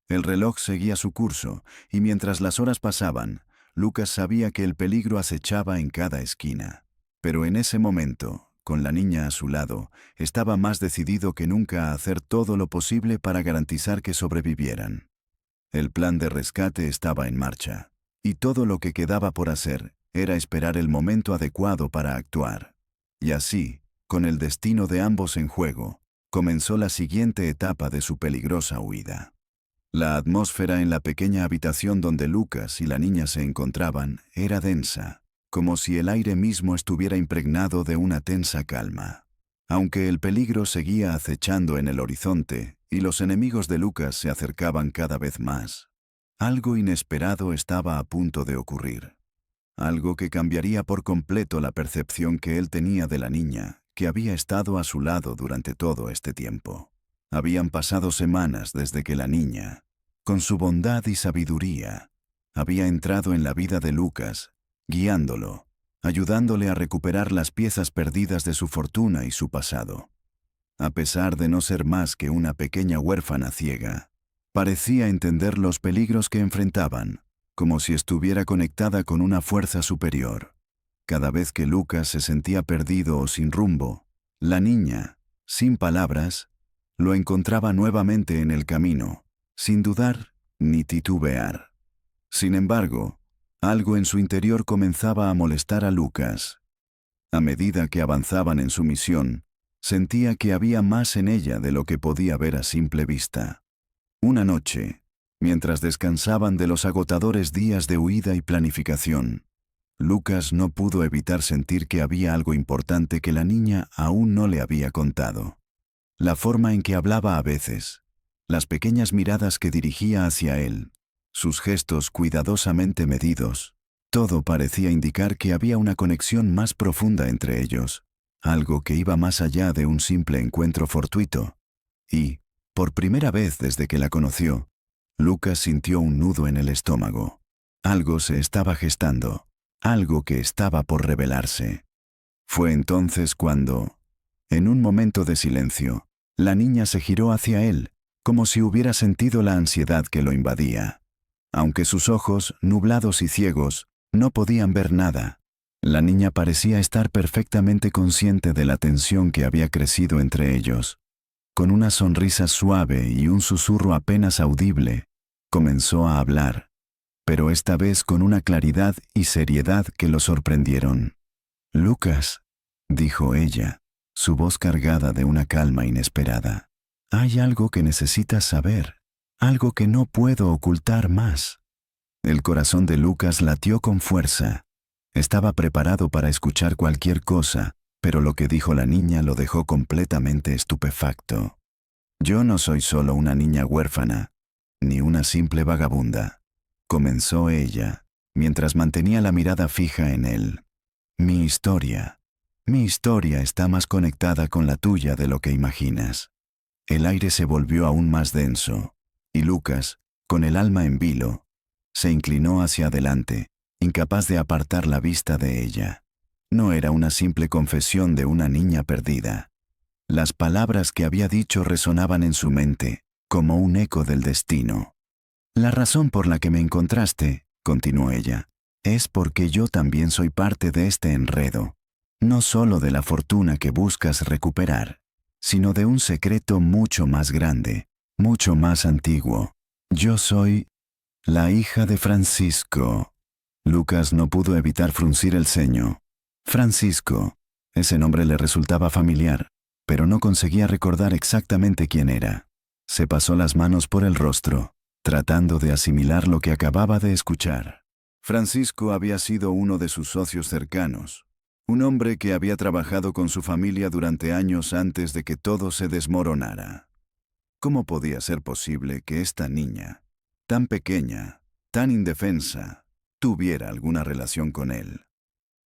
El reloj seguía su curso, y mientras las horas pasaban, Lucas sabía que el peligro acechaba en cada esquina. Pero en ese momento, con la niña a su lado, estaba más decidido que nunca a hacer todo lo posible para garantizar que sobrevivieran. El plan de rescate estaba en marcha, y todo lo que quedaba por hacer era esperar el momento adecuado para actuar. Y así, con el destino de ambos en juego, comenzó la siguiente etapa de su peligrosa huida. La atmósfera en la pequeña habitación donde Lucas y la niña se encontraban era densa, como si el aire mismo estuviera impregnado de una tensa calma. Aunque el peligro seguía acechando en el horizonte y los enemigos de Lucas se acercaban cada vez más, algo inesperado estaba a punto de ocurrir. Algo que cambiaría por completo la percepción que él tenía de la niña, que había estado a su lado durante todo este tiempo. Habían pasado semanas desde que la niña, con su bondad y sabiduría, había entrado en la vida de Lucas, guiándolo, ayudándole a recuperar las piezas perdidas de su fortuna y su pasado. A pesar de no ser más que una pequeña huérfana ciega, parecía entender los peligros que enfrentaban, como si estuviera conectada con una fuerza superior. Cada vez que Lucas se sentía perdido o sin rumbo, la niña, sin palabras, lo encontraba nuevamente en el camino, sin dudar ni titubear. Sin embargo, algo en su interior comenzaba a molestar a Lucas. A medida que avanzaban en su misión, sentía que había más en ella de lo que podía ver a simple vista. Una noche, mientras descansaban de los agotadores días de huida y planificación, Lucas no pudo evitar sentir que había algo importante que la niña aún no le había contado. La forma en que hablaba a veces, las pequeñas miradas que dirigía hacia él, sus gestos cuidadosamente medidos, todo parecía indicar que había una conexión más profunda entre ellos, algo que iba más allá de un simple encuentro fortuito. Y, por primera vez desde que la conoció, Lucas sintió un nudo en el estómago. Algo se estaba gestando, algo que estaba por revelarse. Fue entonces cuando, en un momento de silencio, la niña se giró hacia él, como si hubiera sentido la ansiedad que lo invadía. Aunque sus ojos, nublados y ciegos, no podían ver nada, la niña parecía estar perfectamente consciente de la tensión que había crecido entre ellos. Con una sonrisa suave y un susurro apenas audible, comenzó a hablar, pero esta vez con una claridad y seriedad que lo sorprendieron. «Lucas», dijo ella, su voz cargada de una calma inesperada. «Hay algo que necesitas saber, algo que no puedo ocultar más». El corazón de Lucas latió con fuerza. Estaba preparado para escuchar cualquier cosa, pero lo que dijo la niña lo dejó completamente estupefacto. «Yo no soy solo una niña huérfana, ni una simple vagabunda», comenzó ella, mientras mantenía la mirada fija en él. Mi historia está más conectada con la tuya de lo que imaginas». El aire se volvió aún más denso, y Lucas, con el alma en vilo, se inclinó hacia adelante, incapaz de apartar la vista de ella. No era una simple confesión de una niña perdida. Las palabras que había dicho resonaban en su mente, como un eco del destino. «La razón por la que me encontraste», continuó ella, «es porque yo también soy parte de este enredo, no solo de la fortuna que buscas recuperar, sino de un secreto mucho más grande, mucho más antiguo. Yo soy la hija de Francisco». Lucas no pudo evitar fruncir el ceño. Francisco, ese nombre le resultaba familiar, pero no conseguía recordar exactamente quién era. Se pasó las manos por el rostro, tratando de asimilar lo que acababa de escuchar. Francisco había sido uno de sus socios cercanos, un hombre que había trabajado con su familia durante años antes de que todo se desmoronara. ¿Cómo podía ser posible que esta niña, tan pequeña, tan indefensa, tuviera alguna relación con él?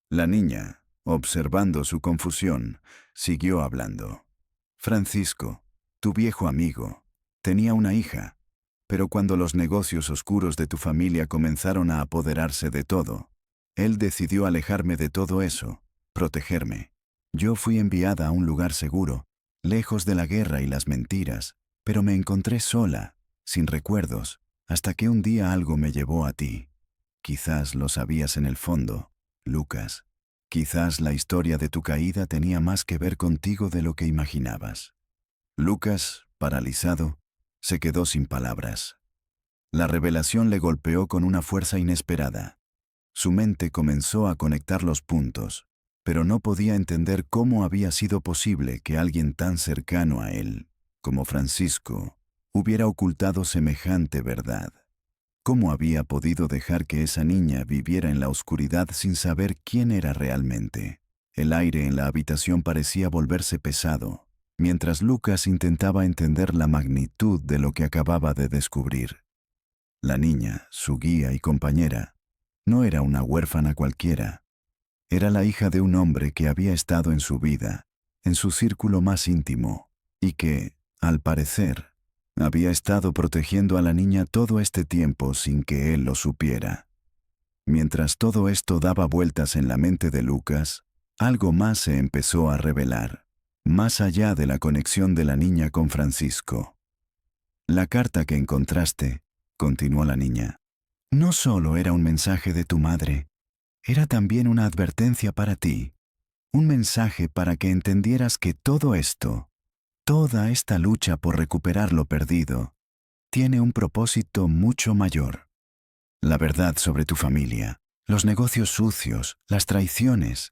La niña, observando su confusión, siguió hablando. «Francisco, tu viejo amigo, tenía una hija, pero cuando los negocios oscuros de tu familia comenzaron a apoderarse de todo, él decidió alejarme de todo eso, protegerme. Yo fui enviada a un lugar seguro, lejos de la guerra y las mentiras, pero me encontré sola, sin recuerdos, hasta que un día algo me llevó a ti. Quizás lo sabías en el fondo, Lucas. Quizás la historia de tu caída tenía más que ver contigo de lo que imaginabas». Lucas, paralizado, se quedó sin palabras. La revelación le golpeó con una fuerza inesperada. Su mente comenzó a conectar los puntos, pero no podía entender cómo había sido posible que alguien tan cercano a él, como Francisco, hubiera ocultado semejante verdad. ¿Cómo había podido dejar que esa niña viviera en la oscuridad sin saber quién era realmente? El aire en la habitación parecía volverse pesado, mientras Lucas intentaba entender la magnitud de lo que acababa de descubrir. La niña, su guía y compañera, no era una huérfana cualquiera. Era la hija de un hombre que había estado en su vida, en su círculo más íntimo, y que, al parecer, había estado protegiendo a la niña todo este tiempo sin que él lo supiera. Mientras todo esto daba vueltas en la mente de Lucas, algo más se empezó a revelar, más allá de la conexión de la niña con Francisco. «La carta que encontraste», continuó la niña, No solo era un mensaje de tu madre, era también una advertencia para ti, un mensaje para que entendieras que todo esto, toda esta lucha por recuperar lo perdido, tiene un propósito mucho mayor. La verdad sobre tu familia, los negocios sucios, las traiciones,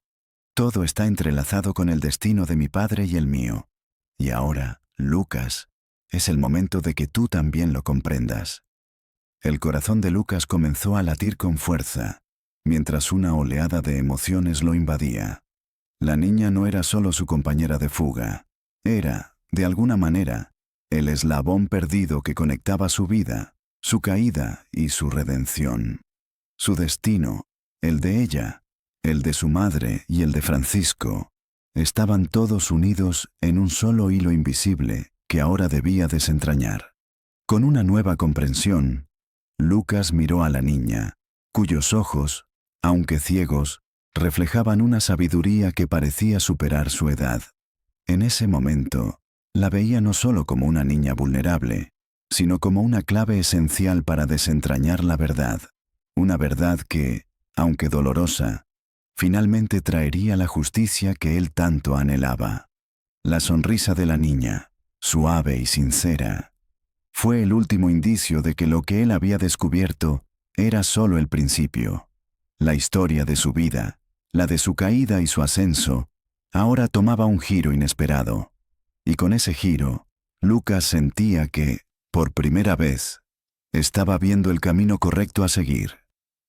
todo está entrelazado con el destino de mi padre y el mío. Y ahora, Lucas, es el momento de que tú también lo comprendas. El corazón de Lucas comenzó a latir con fuerza, mientras una oleada de emociones lo invadía. La niña no era solo su compañera de fuga, era, de alguna manera, el eslabón perdido que conectaba su vida, su caída y su redención. Su destino, el de ella, el de su madre y el de Francisco, estaban todos unidos en un solo hilo invisible que ahora debía desentrañar. Con una nueva comprensión, Lucas miró a la niña, cuyos ojos, aunque ciegos, reflejaban una sabiduría que parecía superar su edad. En ese momento, la veía no solo como una niña vulnerable, sino como una clave esencial para desentrañar la verdad. Una verdad que, aunque dolorosa, finalmente traería la justicia que él tanto anhelaba. La sonrisa de la niña, suave y sincera, fue el último indicio de que lo que él había descubierto era solo el principio. La historia de su vida, la de su caída y su ascenso, ahora tomaba un giro inesperado. Y con ese giro, Lucas sentía que, por primera vez, estaba viendo el camino correcto a seguir.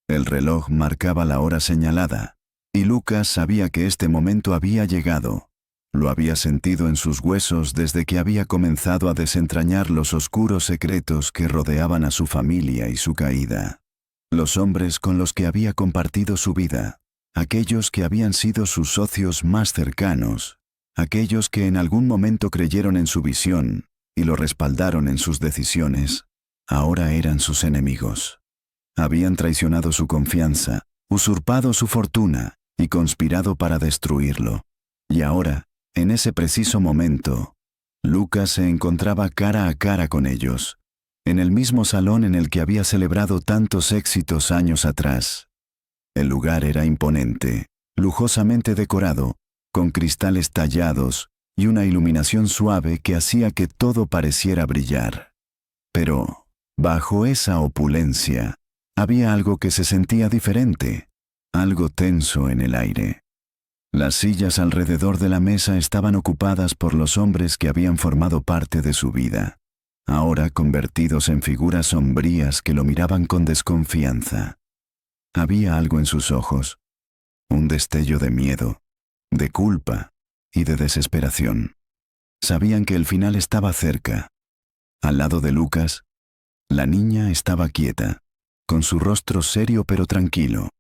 El reloj marcaba la hora señalada, y Lucas sabía que este momento había llegado. Lo había sentido en sus huesos desde que había comenzado a desentrañar los oscuros secretos que rodeaban a su familia y su caída. Los hombres con los que había compartido su vida, aquellos que habían sido sus socios más cercanos, aquellos que en algún momento creyeron en su visión y lo respaldaron en sus decisiones, ahora eran sus enemigos. Habían traicionado su confianza, usurpado su fortuna y conspirado para destruirlo. Y ahora, en ese preciso momento, Lucas se encontraba cara a cara con ellos, en el mismo salón en el que había celebrado tantos éxitos años atrás. El lugar era imponente, lujosamente decorado, con cristales tallados y una iluminación suave que hacía que todo pareciera brillar. Pero, bajo esa opulencia, había algo que se sentía diferente, algo tenso en el aire. Las sillas alrededor de la mesa estaban ocupadas por los hombres que habían formado parte de su vida, ahora convertidos en figuras sombrías que lo miraban con desconfianza. Había algo en sus ojos, un destello de miedo, de culpa y de desesperación. Sabían que el final estaba cerca. Al lado de Lucas, la niña estaba quieta, con su rostro serio pero tranquilo.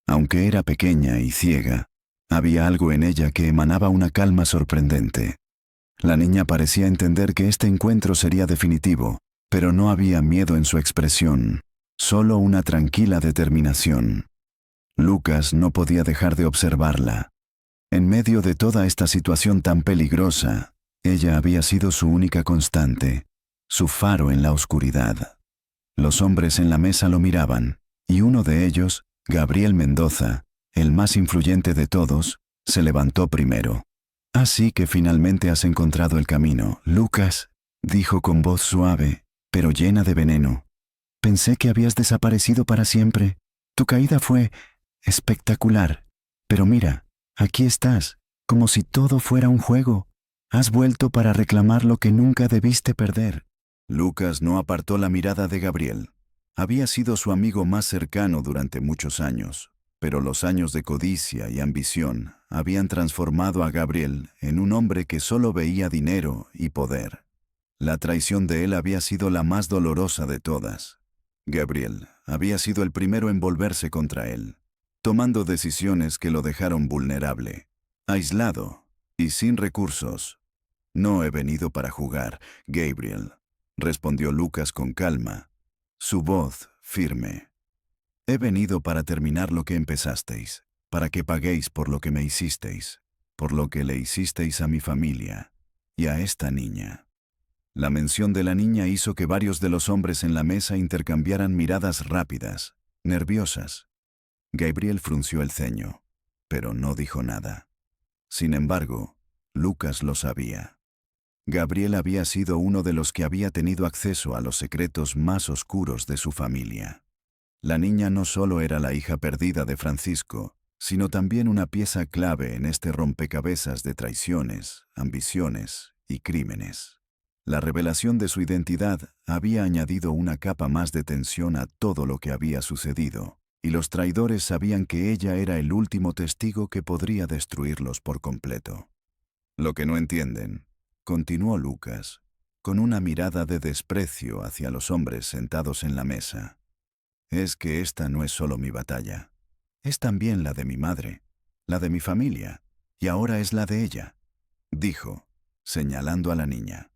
Aunque era pequeña y ciega, había algo en ella que emanaba una calma sorprendente. La niña parecía entender que este encuentro sería definitivo, pero no había miedo en su expresión, solo una tranquila determinación. Lucas no podía dejar de observarla. En medio de toda esta situación tan peligrosa, ella había sido su única constante, su faro en la oscuridad. Los hombres en la mesa lo miraban, y uno de ellos, Gabriel Mendoza, el más influyente de todos, se levantó primero. «Así que finalmente has encontrado el camino, Lucas», dijo con voz suave, pero llena de veneno. «Pensé que habías desaparecido para siempre. Tu caída fue espectacular. Pero mira, aquí estás, como si todo fuera un juego. Has vuelto para reclamar lo que nunca debiste perder». Lucas no apartó la mirada de Gabriel. Había sido su amigo más cercano durante muchos años, pero los años de codicia y ambición habían transformado a Gabriel en un hombre que solo veía dinero y poder. La traición de él había sido la más dolorosa de todas. Gabriel había sido el primero en volverse contra él, tomando decisiones que lo dejaron vulnerable, aislado y sin recursos. «No he venido para jugar, Gabriel», respondió Lucas con calma, su voz firme. «He venido para terminar lo que empezasteis, para que paguéis por lo que me hicisteis, por lo que le hicisteis a mi familia y a esta niña». La mención de la niña hizo que varios de los hombres en la mesa intercambiaran miradas rápidas, nerviosas. Gabriel frunció el ceño, pero no dijo nada. Sin embargo, Lucas lo sabía. Gabriel había sido uno de los que había tenido acceso a los secretos más oscuros de su familia. La niña no solo era la hija perdida de Francisco, sino también una pieza clave en este rompecabezas de traiciones, ambiciones y crímenes. La revelación de su identidad había añadido una capa más de tensión a todo lo que había sucedido, y los traidores sabían que ella era el último testigo que podría destruirlos por completo. Lo que no entienden, continuó Lucas, con una mirada de desprecio hacia los hombres sentados en la mesa, es que esta no es solo mi batalla, es también la de mi madre, la de mi familia, y ahora es la de ella, dijo, señalando a la niña.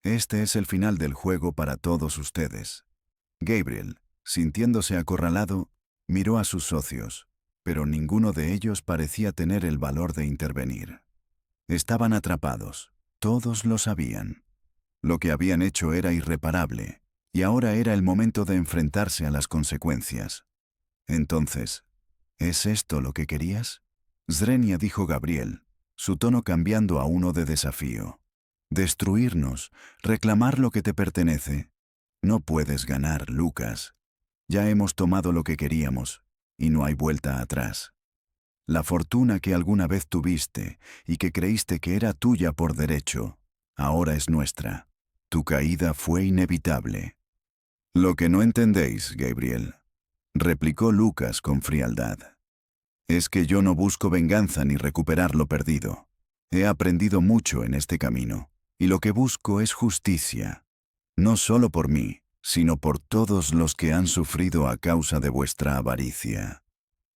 Este es el final del juego para todos ustedes. Gabriel, sintiéndose acorralado, miró a sus socios, pero ninguno de ellos parecía tener el valor de intervenir. Estaban atrapados, todos lo sabían. Lo que habían hecho era irreparable, y ahora era el momento de enfrentarse a las consecuencias. Entonces, ¿es esto lo que querías? Zrenia, dijo Gabriel, su tono cambiando a uno de desafío. Destruirnos, reclamar lo que te pertenece. No puedes ganar, Lucas. Ya hemos tomado lo que queríamos, y no hay vuelta atrás. La fortuna que alguna vez tuviste y que creíste que era tuya por derecho, ahora es nuestra. Tu caída fue inevitable. Lo que no entendéis, Gabriel, replicó Lucas con frialdad, es que yo no busco venganza ni recuperar lo perdido. He aprendido mucho en este camino, y lo que busco es justicia, no solo por mí, sino por todos los que han sufrido a causa de vuestra avaricia.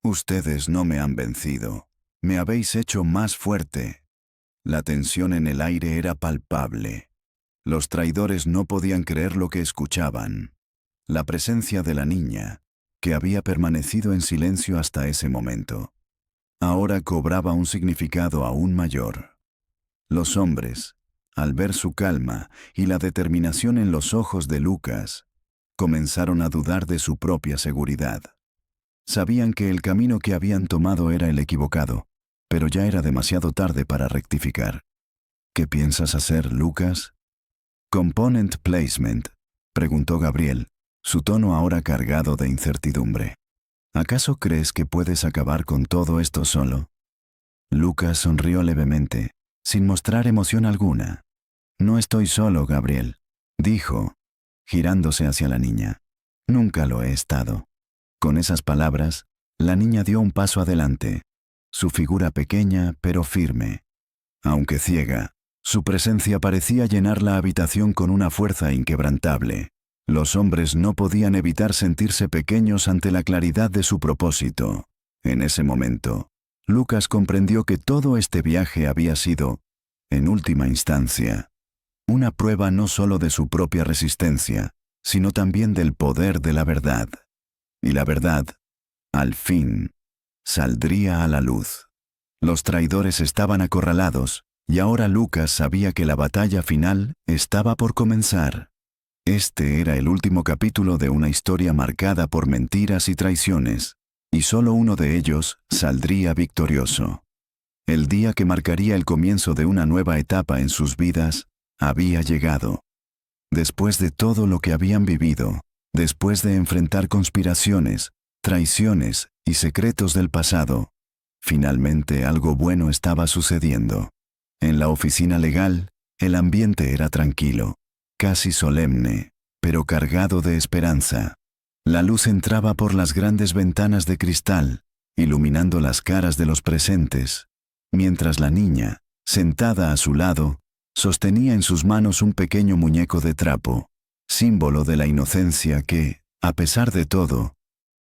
Ustedes no me han vencido, me habéis hecho más fuerte. La tensión en el aire era palpable. Los traidores no podían creer lo que escuchaban. La presencia de la niña, que había permanecido en silencio hasta ese momento, ahora cobraba un significado aún mayor. Los hombres, al ver su calma y la determinación en los ojos de Lucas, comenzaron a dudar de su propia seguridad. Sabían que el camino que habían tomado era el equivocado, pero ya era demasiado tarde para rectificar. ¿Qué piensas hacer, Lucas? «Component placement», preguntó Gabriel, su tono ahora cargado de incertidumbre. ¿Acaso crees que puedes acabar con todo esto solo? Lucas sonrió levemente, sin mostrar emoción alguna. «No estoy solo, Gabriel», dijo, girándose hacia la niña. «Nunca lo he estado». Con esas palabras, la niña dio un paso adelante, su figura pequeña pero firme. Aunque ciega, su presencia parecía llenar la habitación con una fuerza inquebrantable. Los hombres no podían evitar sentirse pequeños ante la claridad de su propósito. En ese momento, Lucas comprendió que todo este viaje había sido, en última instancia, una prueba no solo de su propia resistencia, sino también del poder de la verdad. Y la verdad, al fin, saldría a la luz. Los traidores estaban acorralados, y ahora Lucas sabía que la batalla final estaba por comenzar. Este era el último capítulo de una historia marcada por mentiras y traiciones, y solo uno de ellos saldría victorioso. El día que marcaría el comienzo de una nueva etapa en sus vidas había llegado. Después de todo lo que habían vivido, después de enfrentar conspiraciones, traiciones y secretos del pasado, finalmente algo bueno estaba sucediendo. En la oficina legal, el ambiente era tranquilo, casi solemne, pero cargado de esperanza. La luz entraba por las grandes ventanas de cristal, iluminando las caras de los presentes, mientras la niña, sentada a su lado, sostenía en sus manos un pequeño muñeco de trapo, símbolo de la inocencia que, a pesar de todo,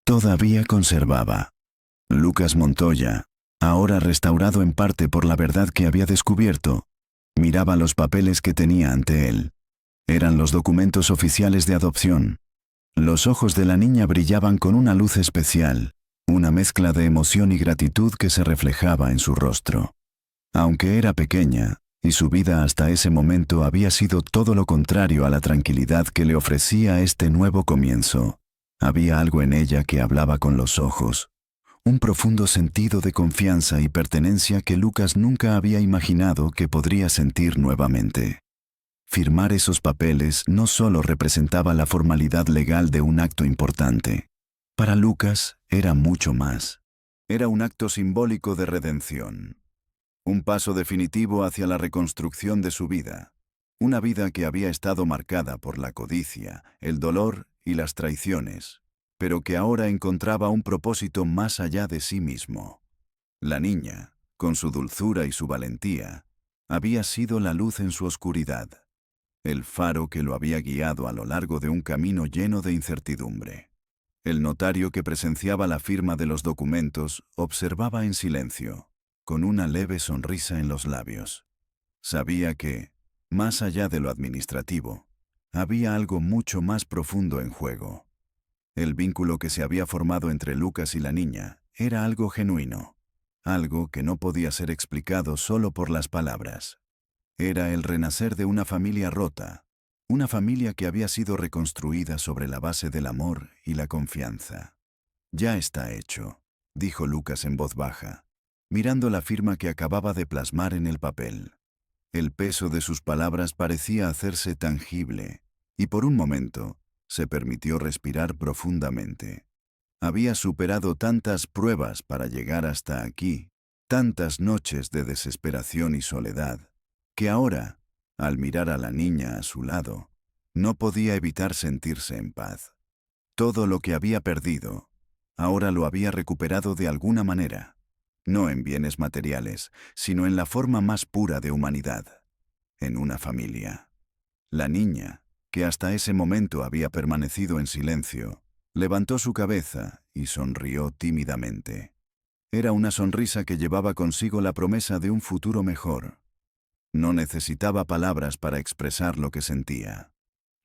todavía conservaba. Lucas Montoya, ahora restaurado en parte por la verdad que había descubierto, miraba los papeles que tenía ante él. Eran los documentos oficiales de adopción. Los ojos de la niña brillaban con una luz especial, una mezcla de emoción y gratitud que se reflejaba en su rostro. Aunque era pequeña, Y su vida hasta ese momento había sido todo lo contrario a la tranquilidad que le ofrecía este nuevo comienzo. Había algo en ella que hablaba con los ojos, un profundo sentido de confianza y pertenencia que Lucas nunca había imaginado que podría sentir nuevamente. Firmar esos papeles no solo representaba la formalidad legal de un acto importante. Para Lucas era mucho más. Era un acto simbólico de redención. Un paso definitivo hacia la reconstrucción de su vida. Una vida que había estado marcada por la codicia, el dolor y las traiciones, pero que ahora encontraba un propósito más allá de sí mismo. La niña, con su dulzura y su valentía, había sido la luz en su oscuridad, el faro que lo había guiado a lo largo de un camino lleno de incertidumbre. El notario que presenciaba la firma de los documentos observaba en silencio, con una leve sonrisa en los labios. Sabía que, más allá de lo administrativo, había algo mucho más profundo en juego. El vínculo que se había formado entre Lucas y la niña era algo genuino, algo que no podía ser explicado solo por las palabras. Era el renacer de una familia rota, una familia que había sido reconstruida sobre la base del amor y la confianza. «Ya está hecho», dijo Lucas en voz baja, mirando la firma que acababa de plasmar en el papel. El peso de sus palabras parecía hacerse tangible, y por un momento se permitió respirar profundamente. Había superado tantas pruebas para llegar hasta aquí, tantas noches de desesperación y soledad, que ahora, al mirar a la niña a su lado, no podía evitar sentirse en paz. Todo lo que había perdido, ahora lo había recuperado de alguna manera, no en bienes materiales, sino en la forma más pura de humanidad, en una familia. La niña, que hasta ese momento había permanecido en silencio, levantó su cabeza y sonrió tímidamente. Era una sonrisa que llevaba consigo la promesa de un futuro mejor. No necesitaba palabras para expresar lo que sentía.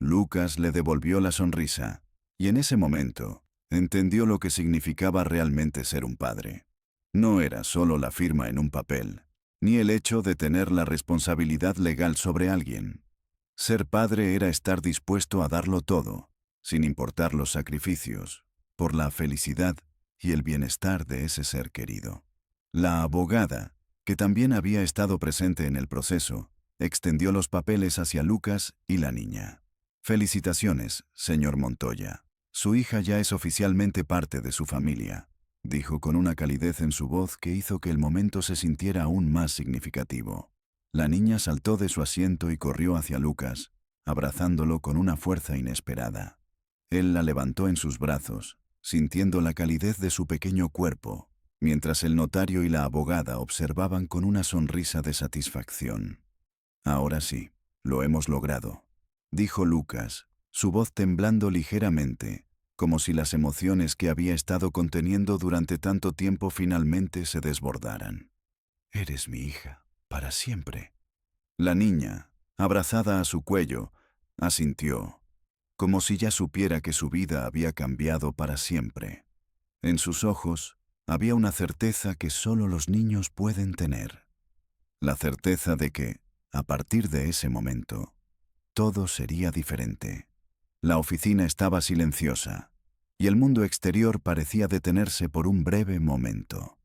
Lucas le devolvió la sonrisa, y en ese momento entendió lo que significaba realmente ser un padre. No era solo la firma en un papel, ni el hecho de tener la responsabilidad legal sobre alguien. Ser padre era estar dispuesto a darlo todo, sin importar los sacrificios, por la felicidad y el bienestar de ese ser querido. La abogada, que también había estado presente en el proceso, extendió los papeles hacia Lucas y la niña. «Felicitaciones, señor Montoya. Su hija ya es oficialmente parte de su familia», dijo con una calidez en su voz que hizo que el momento se sintiera aún más significativo. La niña saltó de su asiento y corrió hacia Lucas, abrazándolo con una fuerza inesperada. Él la levantó en sus brazos, sintiendo la calidez de su pequeño cuerpo, mientras el notario y la abogada observaban con una sonrisa de satisfacción. «Ahora sí, lo hemos logrado», dijo Lucas, su voz temblando ligeramente, como si las emociones que había estado conteniendo durante tanto tiempo finalmente se desbordaran. «Eres mi hija, para siempre». La niña, abrazada a su cuello, asintió, como si ya supiera que su vida había cambiado para siempre. En sus ojos había una certeza que solo los niños pueden tener. La certeza de que, a partir de ese momento, todo sería diferente. La oficina estaba silenciosa, y el mundo exterior parecía detenerse por un breve momento.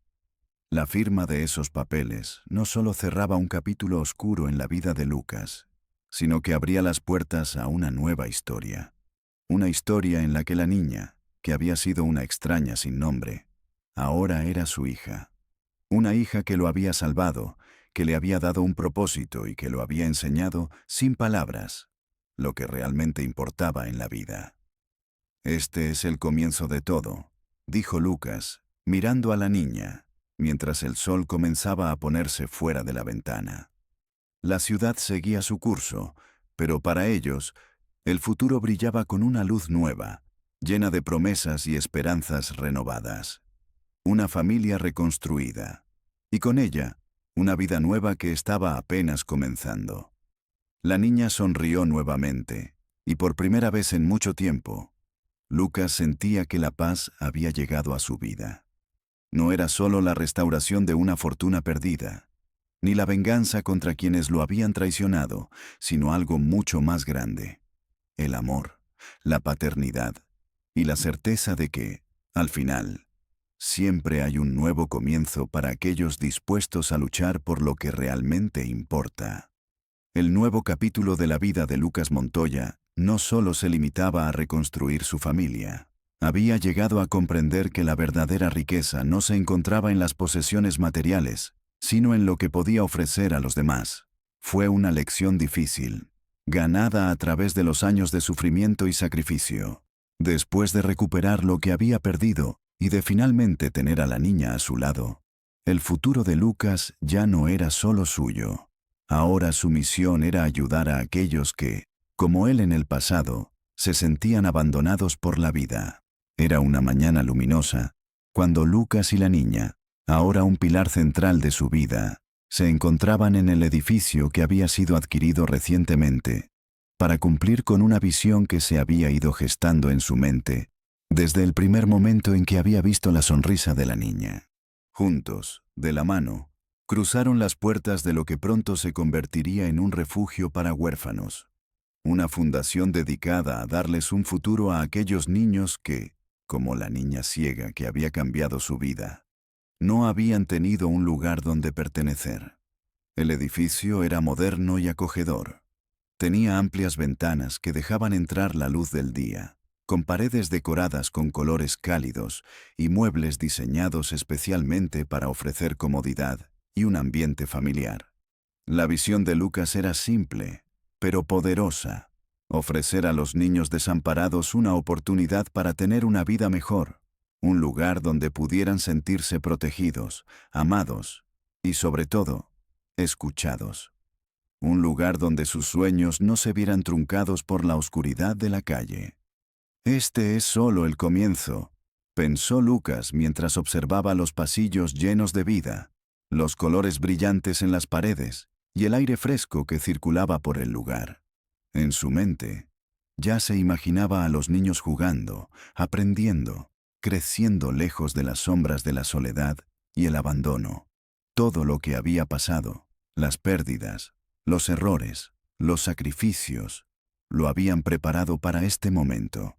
La firma de esos papeles no solo cerraba un capítulo oscuro en la vida de Lucas, sino que abría las puertas a una nueva historia. Una historia en la que la niña, que había sido una extraña sin nombre, ahora era su hija. Una hija que lo había salvado, que le había dado un propósito y que lo había enseñado, sin palabras, lo que realmente importaba en la vida. «Este es el comienzo de todo», dijo Lucas, mirando a la niña, mientras el sol comenzaba a ponerse fuera de la ventana. La ciudad seguía su curso, pero para ellos, el futuro brillaba con una luz nueva, llena de promesas y esperanzas renovadas. Una familia reconstruida, y con ella, una vida nueva que estaba apenas comenzando. La niña sonrió nuevamente, y por primera vez en mucho tiempo, Lucas sentía que la paz había llegado a su vida. No era solo la restauración de una fortuna perdida, ni la venganza contra quienes lo habían traicionado, sino algo mucho más grande: el amor, la paternidad y la certeza de que, al final, siempre hay un nuevo comienzo para aquellos dispuestos a luchar por lo que realmente importa. El nuevo capítulo de la vida de Lucas Montoya no solo se limitaba a reconstruir su familia. Había llegado a comprender que la verdadera riqueza no se encontraba en las posesiones materiales, sino en lo que podía ofrecer a los demás. Fue una lección difícil, ganada a través de los años de sufrimiento y sacrificio. Después de recuperar lo que había perdido y de finalmente tener a la niña a su lado, el futuro de Lucas ya no era solo suyo. Ahora su misión era ayudar a aquellos que, como él en el pasado, se sentían abandonados por la vida. Era una mañana luminosa, cuando Lucas y la niña, ahora un pilar central de su vida, se encontraban en el edificio que había sido adquirido recientemente, para cumplir con una visión que se había ido gestando en su mente, desde el primer momento en que había visto la sonrisa de la niña. Juntos, de la mano, cruzaron las puertas de lo que pronto se convertiría en un refugio para huérfanos, una fundación dedicada a darles un futuro a aquellos niños que, como la niña ciega que había cambiado su vida, no habían tenido un lugar donde pertenecer. El edificio era moderno y acogedor. Tenía amplias ventanas que dejaban entrar la luz del día, con paredes decoradas con colores cálidos y muebles diseñados especialmente para ofrecer comodidad y un ambiente familiar. La visión de Lucas era simple, pero poderosa: ofrecer a los niños desamparados una oportunidad para tener una vida mejor, un lugar donde pudieran sentirse protegidos, amados y, sobre todo, escuchados. Un lugar donde sus sueños no se vieran truncados por la oscuridad de la calle. Este es solo el comienzo, pensó Lucas mientras observaba los pasillos llenos de vida, los colores brillantes en las paredes y el aire fresco que circulaba por el lugar. En su mente, ya se imaginaba a los niños jugando, aprendiendo, creciendo lejos de las sombras de la soledad y el abandono. Todo lo que había pasado, las pérdidas, los errores, los sacrificios, lo habían preparado para este momento.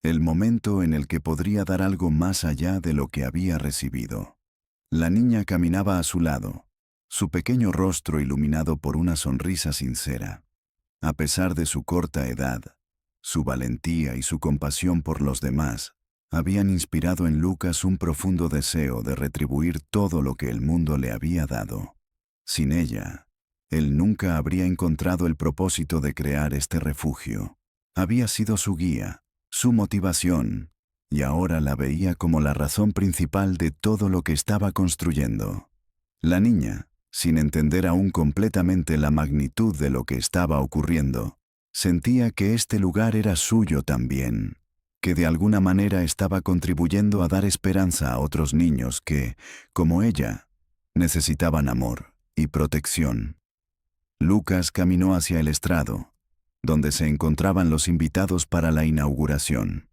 El momento en el que podría dar algo más allá de lo que había recibido. La niña caminaba a su lado, su pequeño rostro iluminado por una sonrisa sincera. A pesar de su corta edad, su valentía y su compasión por los demás habían inspirado en Lucas un profundo deseo de retribuir todo lo que el mundo le había dado. Sin ella, él nunca habría encontrado el propósito de crear este refugio. Había sido su guía, su motivación, y ahora la veía como la razón principal de todo lo que estaba construyendo. La niña, sin entender aún completamente la magnitud de lo que estaba ocurriendo, sentía que este lugar era suyo también, que de alguna manera estaba contribuyendo a dar esperanza a otros niños que, como ella, necesitaban amor y protección. Lucas caminó hacia el estrado, donde se encontraban los invitados para la inauguración.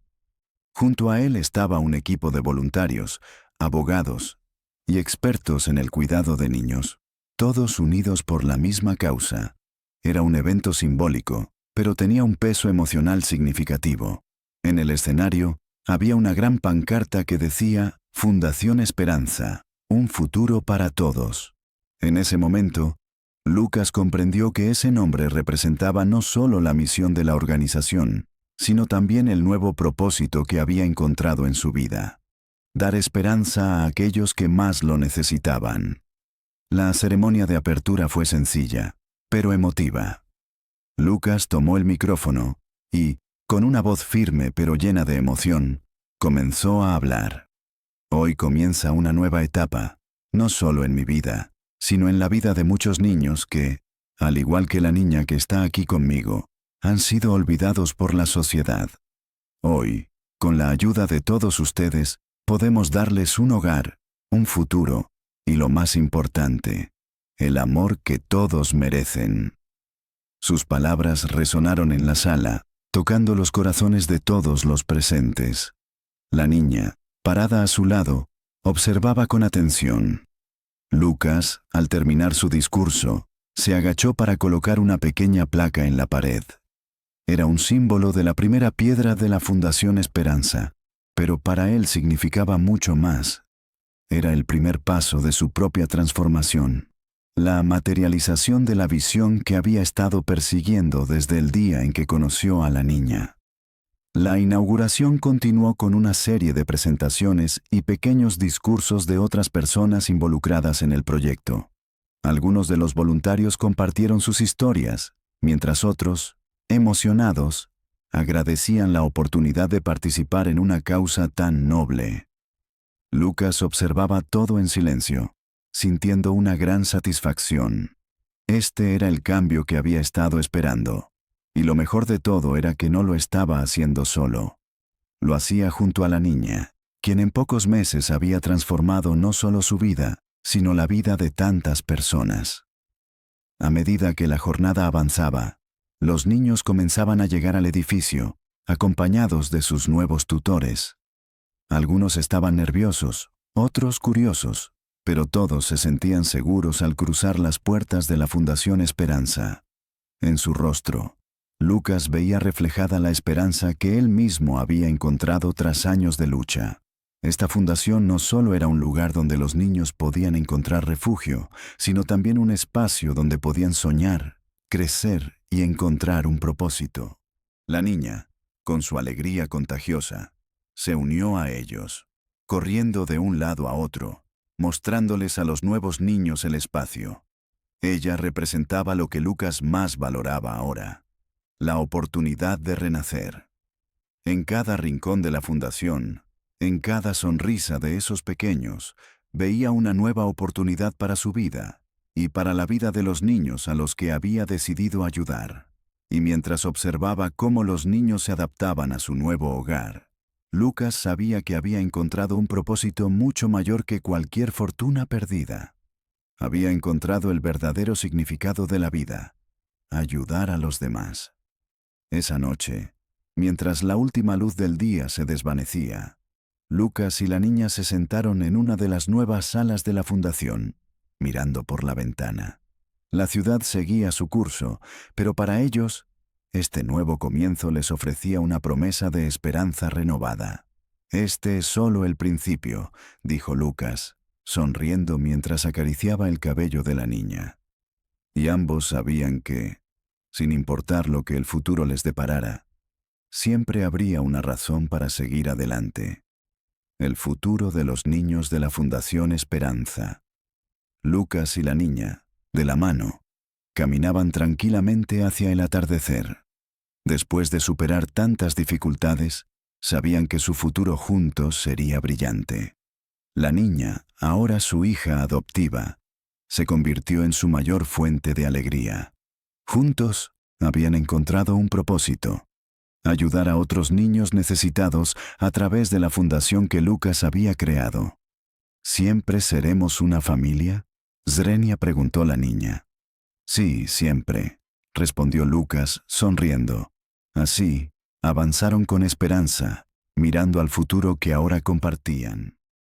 Junto a él estaba un equipo de voluntarios, abogados y expertos en el cuidado de niños, todos unidos por la misma causa. Era un evento simbólico, pero tenía un peso emocional significativo. En el escenario había una gran pancarta que decía Fundación Esperanza, un futuro para todos. En ese momento, Lucas comprendió que ese nombre representaba no solo la misión de la organización, sino también el nuevo propósito que había encontrado en su vida: dar esperanza a aquellos que más lo necesitaban. La ceremonia de apertura fue sencilla, pero emotiva. Lucas tomó el micrófono y, con una voz firme pero llena de emoción, comenzó a hablar. Hoy comienza una nueva etapa, no solo en mi vida, sino en la vida de muchos niños que, al igual que la niña que está aquí conmigo, han sido olvidados por la sociedad. Hoy, con la ayuda de todos ustedes, podemos darles un hogar, un futuro, y lo más importante, el amor que todos merecen. Sus palabras resonaron en la sala, tocando los corazones de todos los presentes. La niña, parada a su lado, observaba con atención. Lucas, al terminar su discurso, se agachó para colocar una pequeña placa en la pared. Era un símbolo de la primera piedra de la Fundación Esperanza, pero para él significaba mucho más. Era el primer paso de su propia transformación, la materialización de la visión que había estado persiguiendo desde el día en que conoció a la niña. La inauguración continuó con una serie de presentaciones y pequeños discursos de otras personas involucradas en el proyecto. Algunos de los voluntarios compartieron sus historias, mientras otros, emocionados, agradecían la oportunidad de participar en una causa tan noble. Lucas observaba todo en silencio, sintiendo una gran satisfacción. Este era el cambio que había estado esperando. Y lo mejor de todo era que no lo estaba haciendo solo. Lo hacía junto a la niña, quien en pocos meses había transformado no solo su vida, sino la vida de tantas personas. A medida que la jornada avanzaba, los niños comenzaban a llegar al edificio, acompañados de sus nuevos tutores. Algunos estaban nerviosos, otros curiosos, pero todos se sentían seguros al cruzar las puertas de la Fundación Esperanza. En su rostro, Lucas veía reflejada la esperanza que él mismo había encontrado tras años de lucha. Esta fundación no solo era un lugar donde los niños podían encontrar refugio, sino también un espacio donde podían soñar, crecer y encontrar un propósito. La niña, con su alegría contagiosa, se unió a ellos, corriendo de un lado a otro, mostrándoles a los nuevos niños el espacio. Ella representaba lo que Lucas más valoraba ahora: la oportunidad de renacer. En cada rincón de la fundación, en cada sonrisa de esos pequeños, veía una nueva oportunidad para su vida y para la vida de los niños a los que había decidido ayudar. Y mientras observaba cómo los niños se adaptaban a su nuevo hogar, Lucas sabía que había encontrado un propósito mucho mayor que cualquier fortuna perdida. Había encontrado el verdadero significado de la vida: ayudar a los demás. Esa noche, mientras la última luz del día se desvanecía, Lucas y la niña se sentaron en una de las nuevas salas de la fundación, mirando por la ventana. La ciudad seguía su curso, pero para ellos, este nuevo comienzo les ofrecía una promesa de esperanza renovada. «Este es solo el principio», dijo Lucas, sonriendo mientras acariciaba el cabello de la niña. Y ambos sabían que, sin importar lo que el futuro les deparara, siempre habría una razón para seguir adelante. El futuro de los niños de la Fundación Esperanza. Lucas y la niña, de la mano, caminaban tranquilamente hacia el atardecer. Después de superar tantas dificultades, sabían que su futuro juntos sería brillante. La niña, ahora su hija adoptiva, se convirtió en su mayor fuente de alegría. Juntos habían encontrado un propósito: ayudar a otros niños necesitados a través de la fundación que Lucas había creado. ¿Siempre seremos una familia?, Zrenia preguntó la niña. Sí, siempre, respondió Lucas, sonriendo. Así, avanzaron con esperanza, mirando al futuro que ahora compartían.